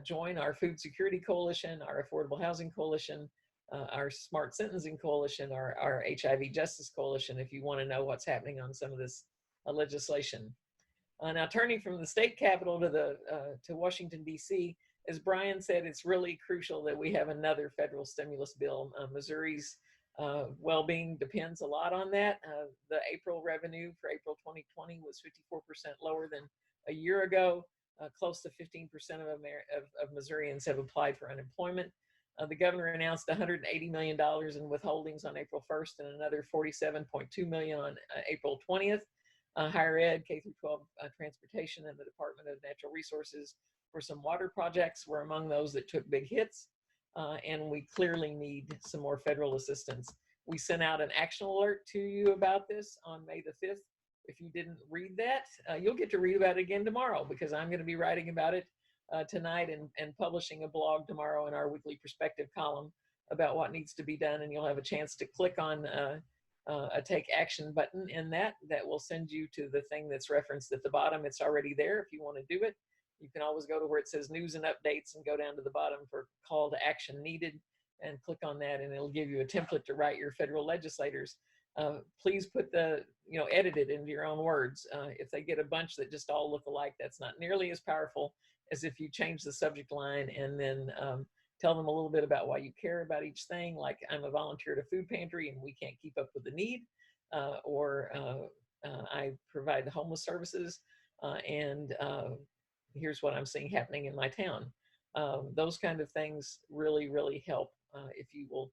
join our Food Security Coalition, our Affordable Housing Coalition, our Smart Sentencing Coalition, our HIV Justice Coalition, if you want to know what's happening on some of this legislation. Now, turning from the state capitol to Washington, D.C., as Brian said, it's really crucial that we have another federal stimulus bill. Missouri's well-being depends a lot on that. The April revenue for April 2020 was 54% lower than a year ago. Close to 15% of Missourians have applied for unemployment. The governor announced $180 million in withholdings on April 1st and another $47.2 million on April 20th. Higher ed, K through 12 transportation, and the Department of Natural Resources for some water projects were among those that took big hits. And we clearly need some more federal assistance. We sent out an action alert to you about this on May the 5th. If you didn't read that, you'll get to read about it again tomorrow, because I'm going to be writing about it tonight and publishing a blog tomorrow in our weekly perspective column about what needs to be done. And you'll have a chance to click on a take action button in that will send you to the thing that's referenced at the bottom. It's already there if you want to do it. You can always go to where it says news and updates and go down to the bottom for call to action needed and click on that, and it'll give you a template to write your federal legislators. Please put edit it into your own words. If they get a bunch that just all look alike, that's not nearly as powerful as if you change the subject line and then tell them a little bit about why you care about each thing, like I'm a volunteer at a food pantry and we can't keep up with the need, or I provide the homeless services and here's what I'm seeing happening in my town. Those kind of things really, really help if you will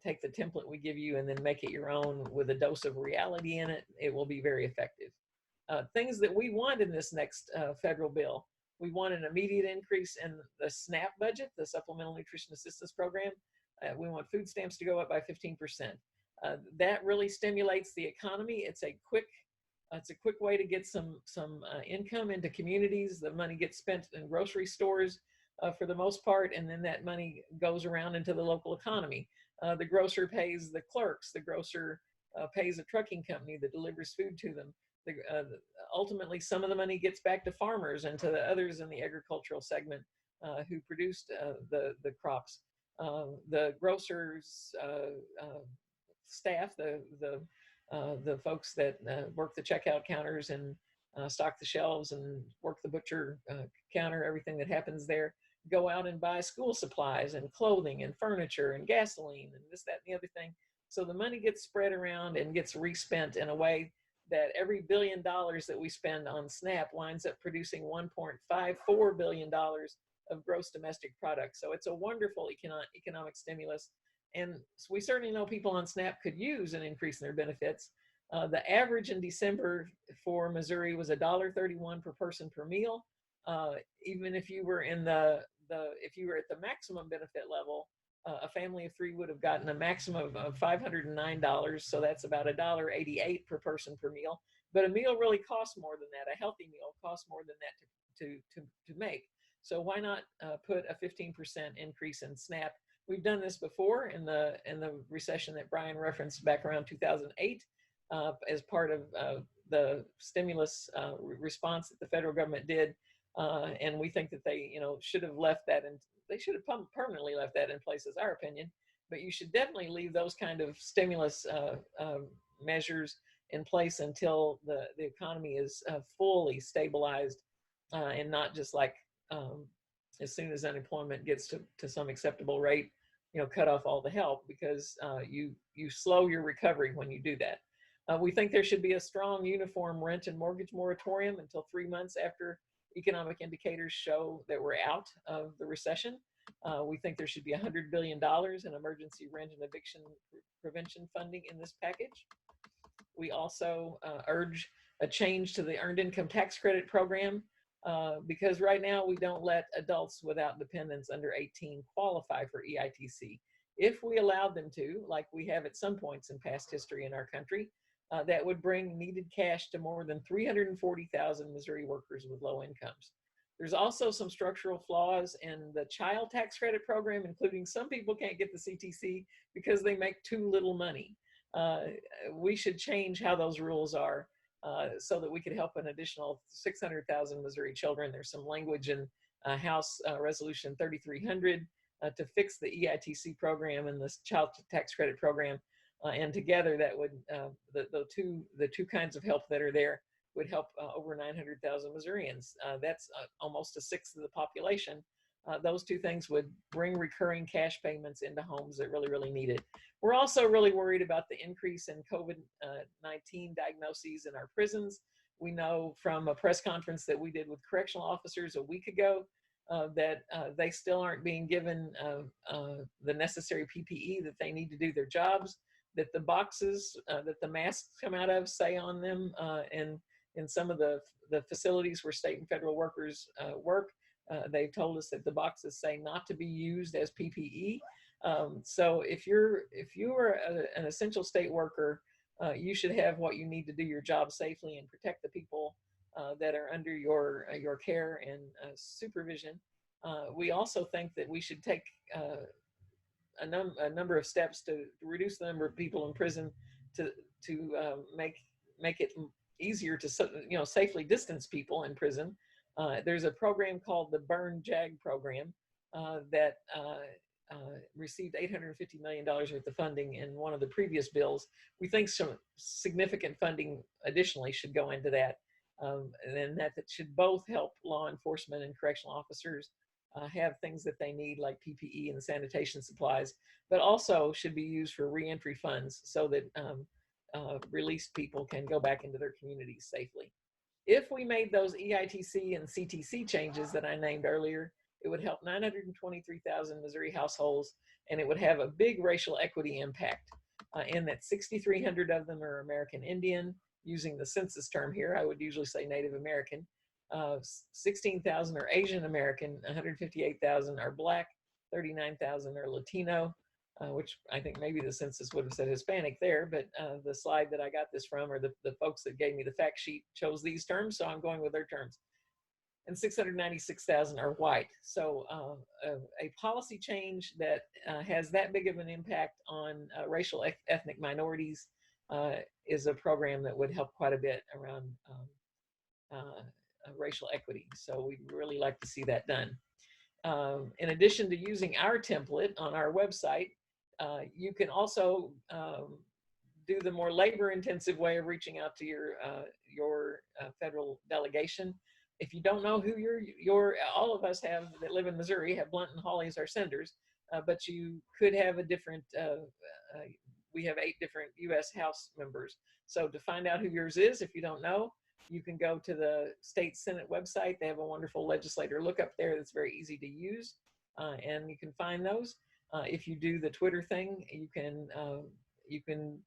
take the template we give you and then make it your own with a dose of reality in it. It will be very effective. Things that we want in this next federal bill. We want an immediate increase in the SNAP budget, the Supplemental Nutrition Assistance Program. We want food stamps to go up by 15%. That really stimulates the economy. It's a quick way to get some income into communities. The money gets spent in grocery stores for the most part, and then that money goes around into the local economy. The grocer pays the clerks. The grocer pays a trucking company that delivers food to them. Ultimately, some of the money gets back to farmers and to the others in the agricultural segment who produced the crops. The grocers' staff, the folks that work the checkout counters and stock the shelves and work the butcher counter, everything that happens there. Go out and buy school supplies and clothing and furniture and gasoline and this, that, and the other thing. So the money gets spread around and gets respent in a way that every $1 billion that we spend on SNAP winds up producing $1.54 billion of gross domestic product. So it's a wonderful economic stimulus. And we certainly know people on SNAP could use an increase in their benefits. The average in December for Missouri was $1.31 per person per meal. Even if you were in if you were at the maximum benefit level, a family of 3 would have gotten a maximum of $509. So that's about $1.88 per person per meal. But a meal really costs more than that. A healthy meal costs more than that to make. So why not put a 15% increase in SNAP? We've done this before in the recession that Brian referenced back around 2008 as part of the stimulus response that the federal government did. And we think that they, should have left that, and they should have permanently left that in place, is our opinion. But you should definitely leave those kind of stimulus measures in place until the economy is fully stabilized, and not just like as soon as unemployment gets to some acceptable rate, cut off all the help, because you slow your recovery when you do that. We think there should be a strong uniform rent and mortgage moratorium until 3 months after economic indicators show that we're out of the recession. We think there should be $100 billion in emergency rent and eviction prevention funding in this package. We also urge a change to the Earned Income Tax Credit program, because right now we don't let adults without dependents under 18 qualify for EITC. If we allowed them to, like we have at some points in past history in our country, that would bring needed cash to more than 340,000 Missouri workers with low incomes. There's also some structural flaws in the child tax credit program, including some people can't get the CTC because they make too little money. We should change how those rules are so that we could help an additional 600,000 Missouri children. There's some language in House Resolution 3300 to fix the EITC program and the child tax credit program. And together that would, the two kinds of help that are there would help over 900,000 Missourians. That's almost a sixth of the population. Those two things would bring recurring cash payments into homes that really, really need it. We're also really worried about the increase in COVID-19 diagnoses in our prisons. We know from a press conference that we did with correctional officers a week ago that they still aren't being given the necessary PPE that they need to do their jobs, that the boxes that the masks come out of say on them in some of the facilities where state and federal workers work, they've told us that the boxes say not to be used as PPE. So if you are an essential state worker, you should have what you need to do your job safely and protect the people that are under your care and supervision. We also think that we should take a number of steps to reduce the number of people in prison to make it easier to safely distance people in prison. There's a program called the Burn JAG program that received $850 million worth of funding in one of the previous bills. We think some significant funding additionally should go into that, and that should both help law enforcement and correctional officers have things that they need like PPE and sanitation supplies, but also should be used for reentry funds so that released people can go back into their communities safely. If we made those EITC and CTC changes that I named earlier, it would help 923,000 Missouri households, and it would have a big racial equity impact in that 6,300 of them are American Indian, using the census term here. I would usually say Native American. 16,000 are Asian American, 158,000 are Black, 39,000 are Latino, which I think maybe the census would have said Hispanic there, but the slide that I got this from, or the folks that gave me the fact sheet, chose these terms, so I'm going with their terms. And 696,000 are white. So a policy change that has that big of an impact on racial ethnic minorities is a program that would help quite a bit around racial equity. So we'd really like to see that done. In addition to using our template on our website, you can also do the more labor-intensive way of reaching out to your federal delegation. If you don't know who all of us have that live in Missouri have Blunt and Hawley as our senders, but you could have a different, we have 8 different U.S. House members. So to find out who yours is, if you don't know, you can go to the state Senate website. They have a wonderful legislator lookup there that's very easy to use, and you can find those. If you do the Twitter thing, you can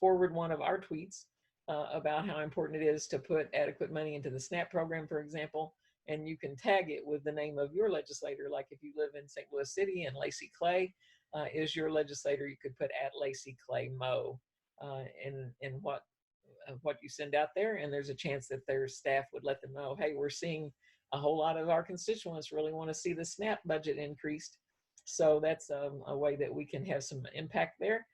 forward one of our tweets about how important it is to put adequate money into the SNAP program, for example, and you can tag it with the name of your legislator. Like if you live in St. Louis City and Lacey Clay is your legislator, you could put @Lacey Clay Mo in what you send out there, and there's a chance that their staff would let them know, hey, we're seeing a whole lot of our constituents really want to see the SNAP budget increased. So that's a way that we can have some impact there.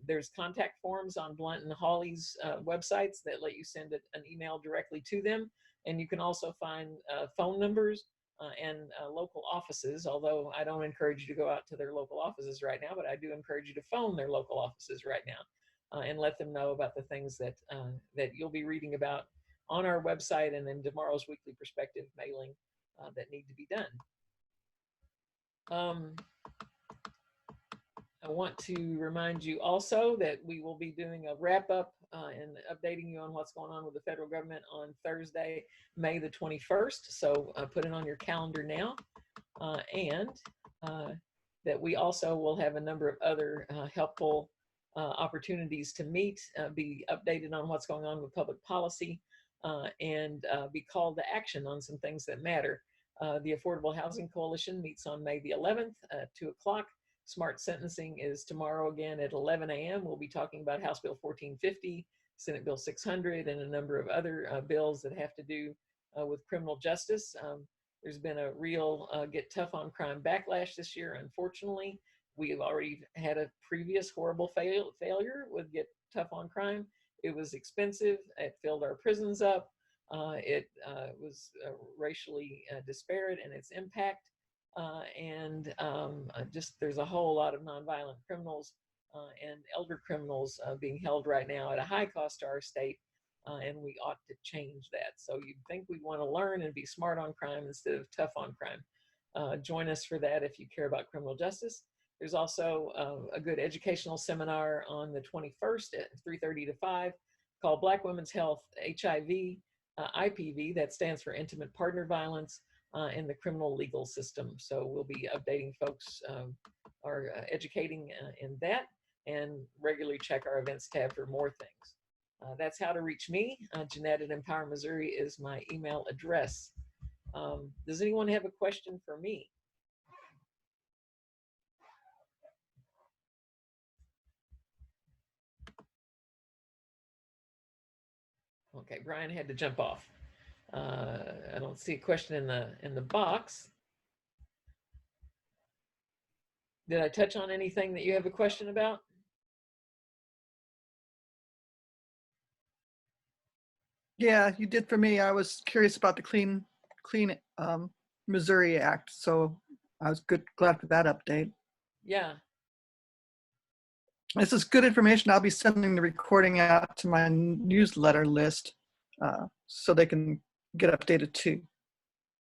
There's contact forms on Blunt and Hawley's websites that let you send an email directly to them. And you can also find phone numbers and local offices, although I don't encourage you to go out to their local offices right now, but I do encourage you to phone their local offices right now and let them know about the things that you'll be reading about on our website and in tomorrow's Weekly Perspective mailing that need to be done. I want to remind you also that we will be doing a wrap up and updating you on what's going on with the federal government on Thursday, May the 21st. So put it on your calendar now. And that we also will have a number of other helpful opportunities to meet, be updated on what's going on with public policy, and be called to action on some things that matter. The Affordable Housing Coalition meets on May the 11th at 2 o'clock. Smart Sentencing is tomorrow again at 11 a.m. We'll be talking about House Bill 1450, Senate Bill 600, and a number of other bills that have to do with criminal justice. There's been a real get tough on crime backlash this year, unfortunately. We've already had a previous horrible failure with get tough on crime. It was expensive. It filled our prisons up. It was racially disparate in its impact. Just there's a whole lot of nonviolent criminals and elder criminals being held right now at a high cost to our state, and we ought to change that. So you'd think we'd want to learn and be smart on crime instead of tough on crime. Join us for that if you care about criminal justice. There's also a good educational seminar on the 21st at 3:30 to 5 called Black Women's Health, HIV, IPV, that stands for Intimate Partner Violence, in the criminal legal system. So we'll be updating folks, or educating in that, and regularly check our events tab for more things. That's how to reach me. Jeanette at Empower Missouri is my email address. Does anyone have a question for me? Okay, Brian had to jump off. I don't see a question in the box. Did I touch on anything that you have a question about? Yeah, you did for me. I was curious about the Clean Missouri Act, so I was glad for that update. Yeah. This is good information. I'll be sending the recording out to my newsletter list so they can get updated too.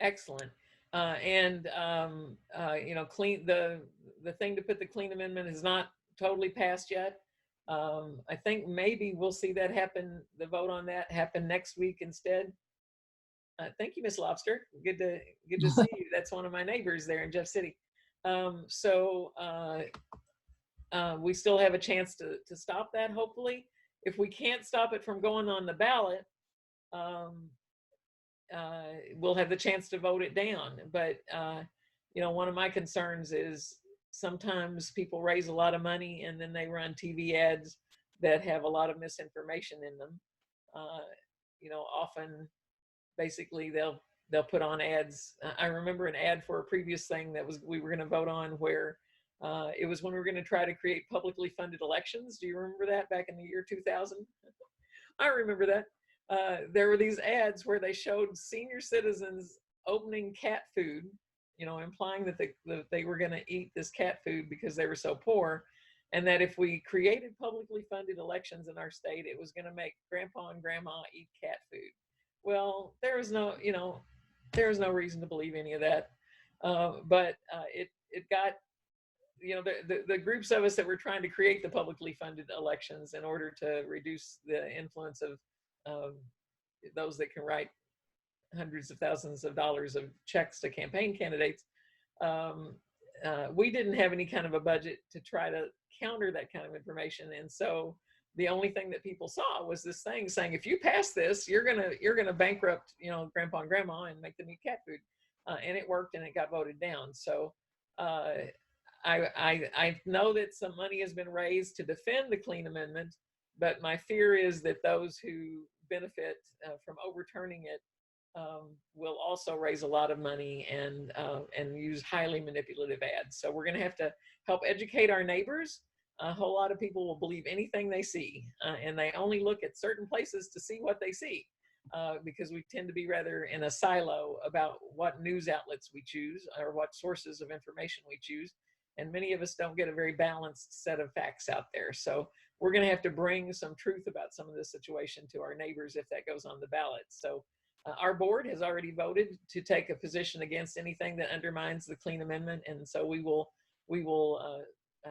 Excellent. You know, the thing to put the Clean Amendment is not totally passed yet. I think maybe we'll see that happen, the vote on that happen next week instead. Thank you, Miss Lobster. Good to see you. That's one of my neighbors there in Jeff City. We still have a chance to stop that, hopefully. If we can't stop it from going on the ballot, we'll have the chance to vote it down. But, you know, one of my concerns is sometimes people raise a lot of money and then they run TV ads that have a lot of misinformation in them. You know, often, basically, they'll put on ads. I remember an ad for a previous thing that we were going to vote on where it was when we were going to try to create publicly funded elections. Do you remember that back in the year 2000? I remember that. There were these ads where they showed senior citizens opening cat food, you know, implying that they were going to eat this cat food because they were so poor. and that if we created publicly funded elections in our state, it was going to make grandpa and grandma eat cat food. Well, there is no, there is no reason to believe any of that. But it got, the groups of us that were trying to create the publicly funded elections in order to reduce the influence of those that can write hundreds of thousands of dollars of checks to campaign candidates. We didn't have any kind of a budget to try to counter that kind of information, and so the only thing that people saw was this thing saying, if you pass this, you're gonna bankrupt, grandpa and grandma and make them eat cat food, and it worked, and it got voted down. So I know that some money has been raised to defend the Clean Amendment, but my fear is that those who benefit from overturning it will also raise a lot of money and use highly manipulative ads. So we're going to have to help educate our neighbors. A whole lot of people will believe anything they see, and they only look at certain places to see what they see, because we tend to be rather in a silo about what news outlets we choose or what sources of information we choose. And many of us don't get a very balanced set of facts out there. So we're going to have to bring some truth about some of this situation to our neighbors if that goes on the ballot. So our board has already voted to take a position against anything that undermines the Clean Amendment, and so we will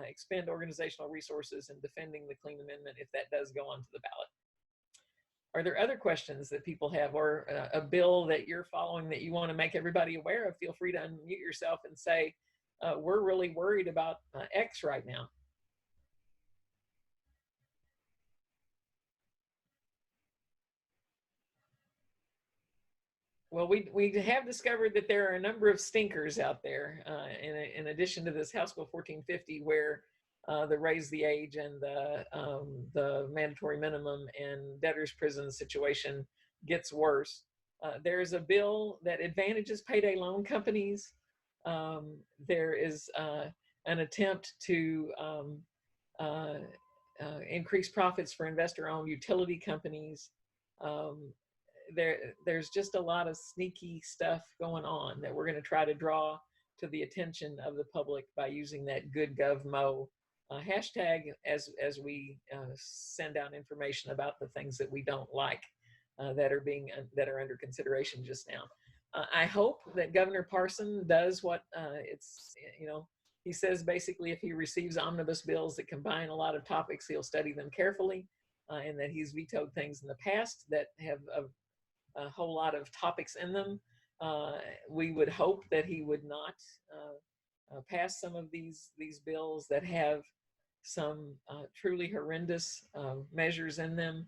expend organizational resources in defending the Clean Amendment if that does go onto the ballot. Are there other questions that people have, or a bill that you're following that you want to make everybody aware of? Feel free to unmute yourself and say, we're really worried about X right now. Well, we have discovered that there are a number of stinkers out there, in addition to this House Bill 1450, where the raise the age and the mandatory minimum and debtor's prison situation gets worse. There's a bill that advantages payday loan companies. There is an attempt to increase profits for investor-owned utility companies. There's just a lot of sneaky stuff going on that we're going to try to draw to the attention of the public by using that GoodGovMo hashtag as we send out information about the things that we don't like that are under consideration just now. I hope that Governor Parson does what he says. Basically, if he receives omnibus bills that combine a lot of topics, he'll study them carefully, and that he's vetoed things in the past that have a whole lot of topics in them. We would hope that he would not pass some of these bills that have some truly horrendous measures in them,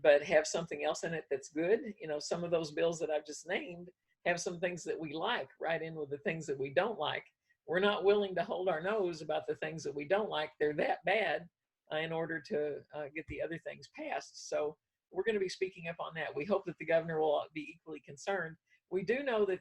but have something else in it that's good. Some of those bills that I've just named have some things that we like right in with the things that we don't like. We're not willing to hold our nose about the things that we don't like. They're that bad in order to get the other things passed. So we're going to be speaking up on that. We hope that the governor will be equally concerned. We do know that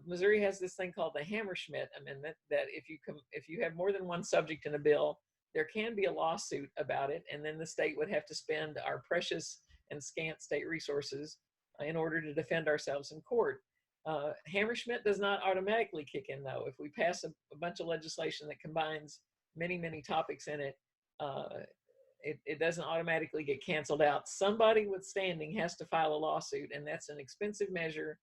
Missouri has this thing called the Hammerschmidt Amendment, that if you have more than one subject in a bill, there can be a lawsuit about it, and then the state would have to spend our precious and scant state resources in order to defend ourselves in court. Hammerschmidt does not automatically kick in, though. If we pass a bunch of legislation that combines many, many topics in it, it doesn't automatically get canceled out. Somebody with standing has to file a lawsuit, and that's an expensive measure,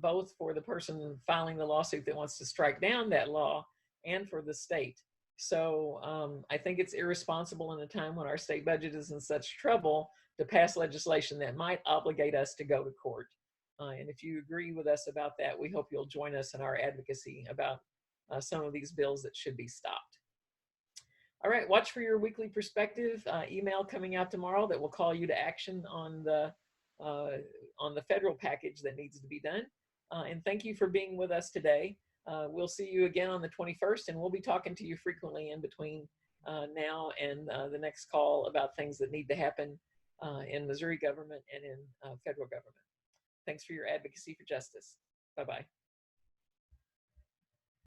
both for the person filing the lawsuit that wants to strike down that law and for the state. So I think it's irresponsible in a time when our state budget is in such trouble to pass legislation that might obligate us to go to court. And if you agree with us about that, we hope you'll join us in our advocacy about some of these bills that should be stopped. All right, watch for your weekly perspective email coming out tomorrow that will call you to action on the federal package that needs to be done. And thank you for being with us today. We'll see you again on the 21st, and we'll be talking to you frequently in between now and the next call about things that need to happen in Missouri government and in federal government. Thanks for your advocacy for justice. Bye-bye.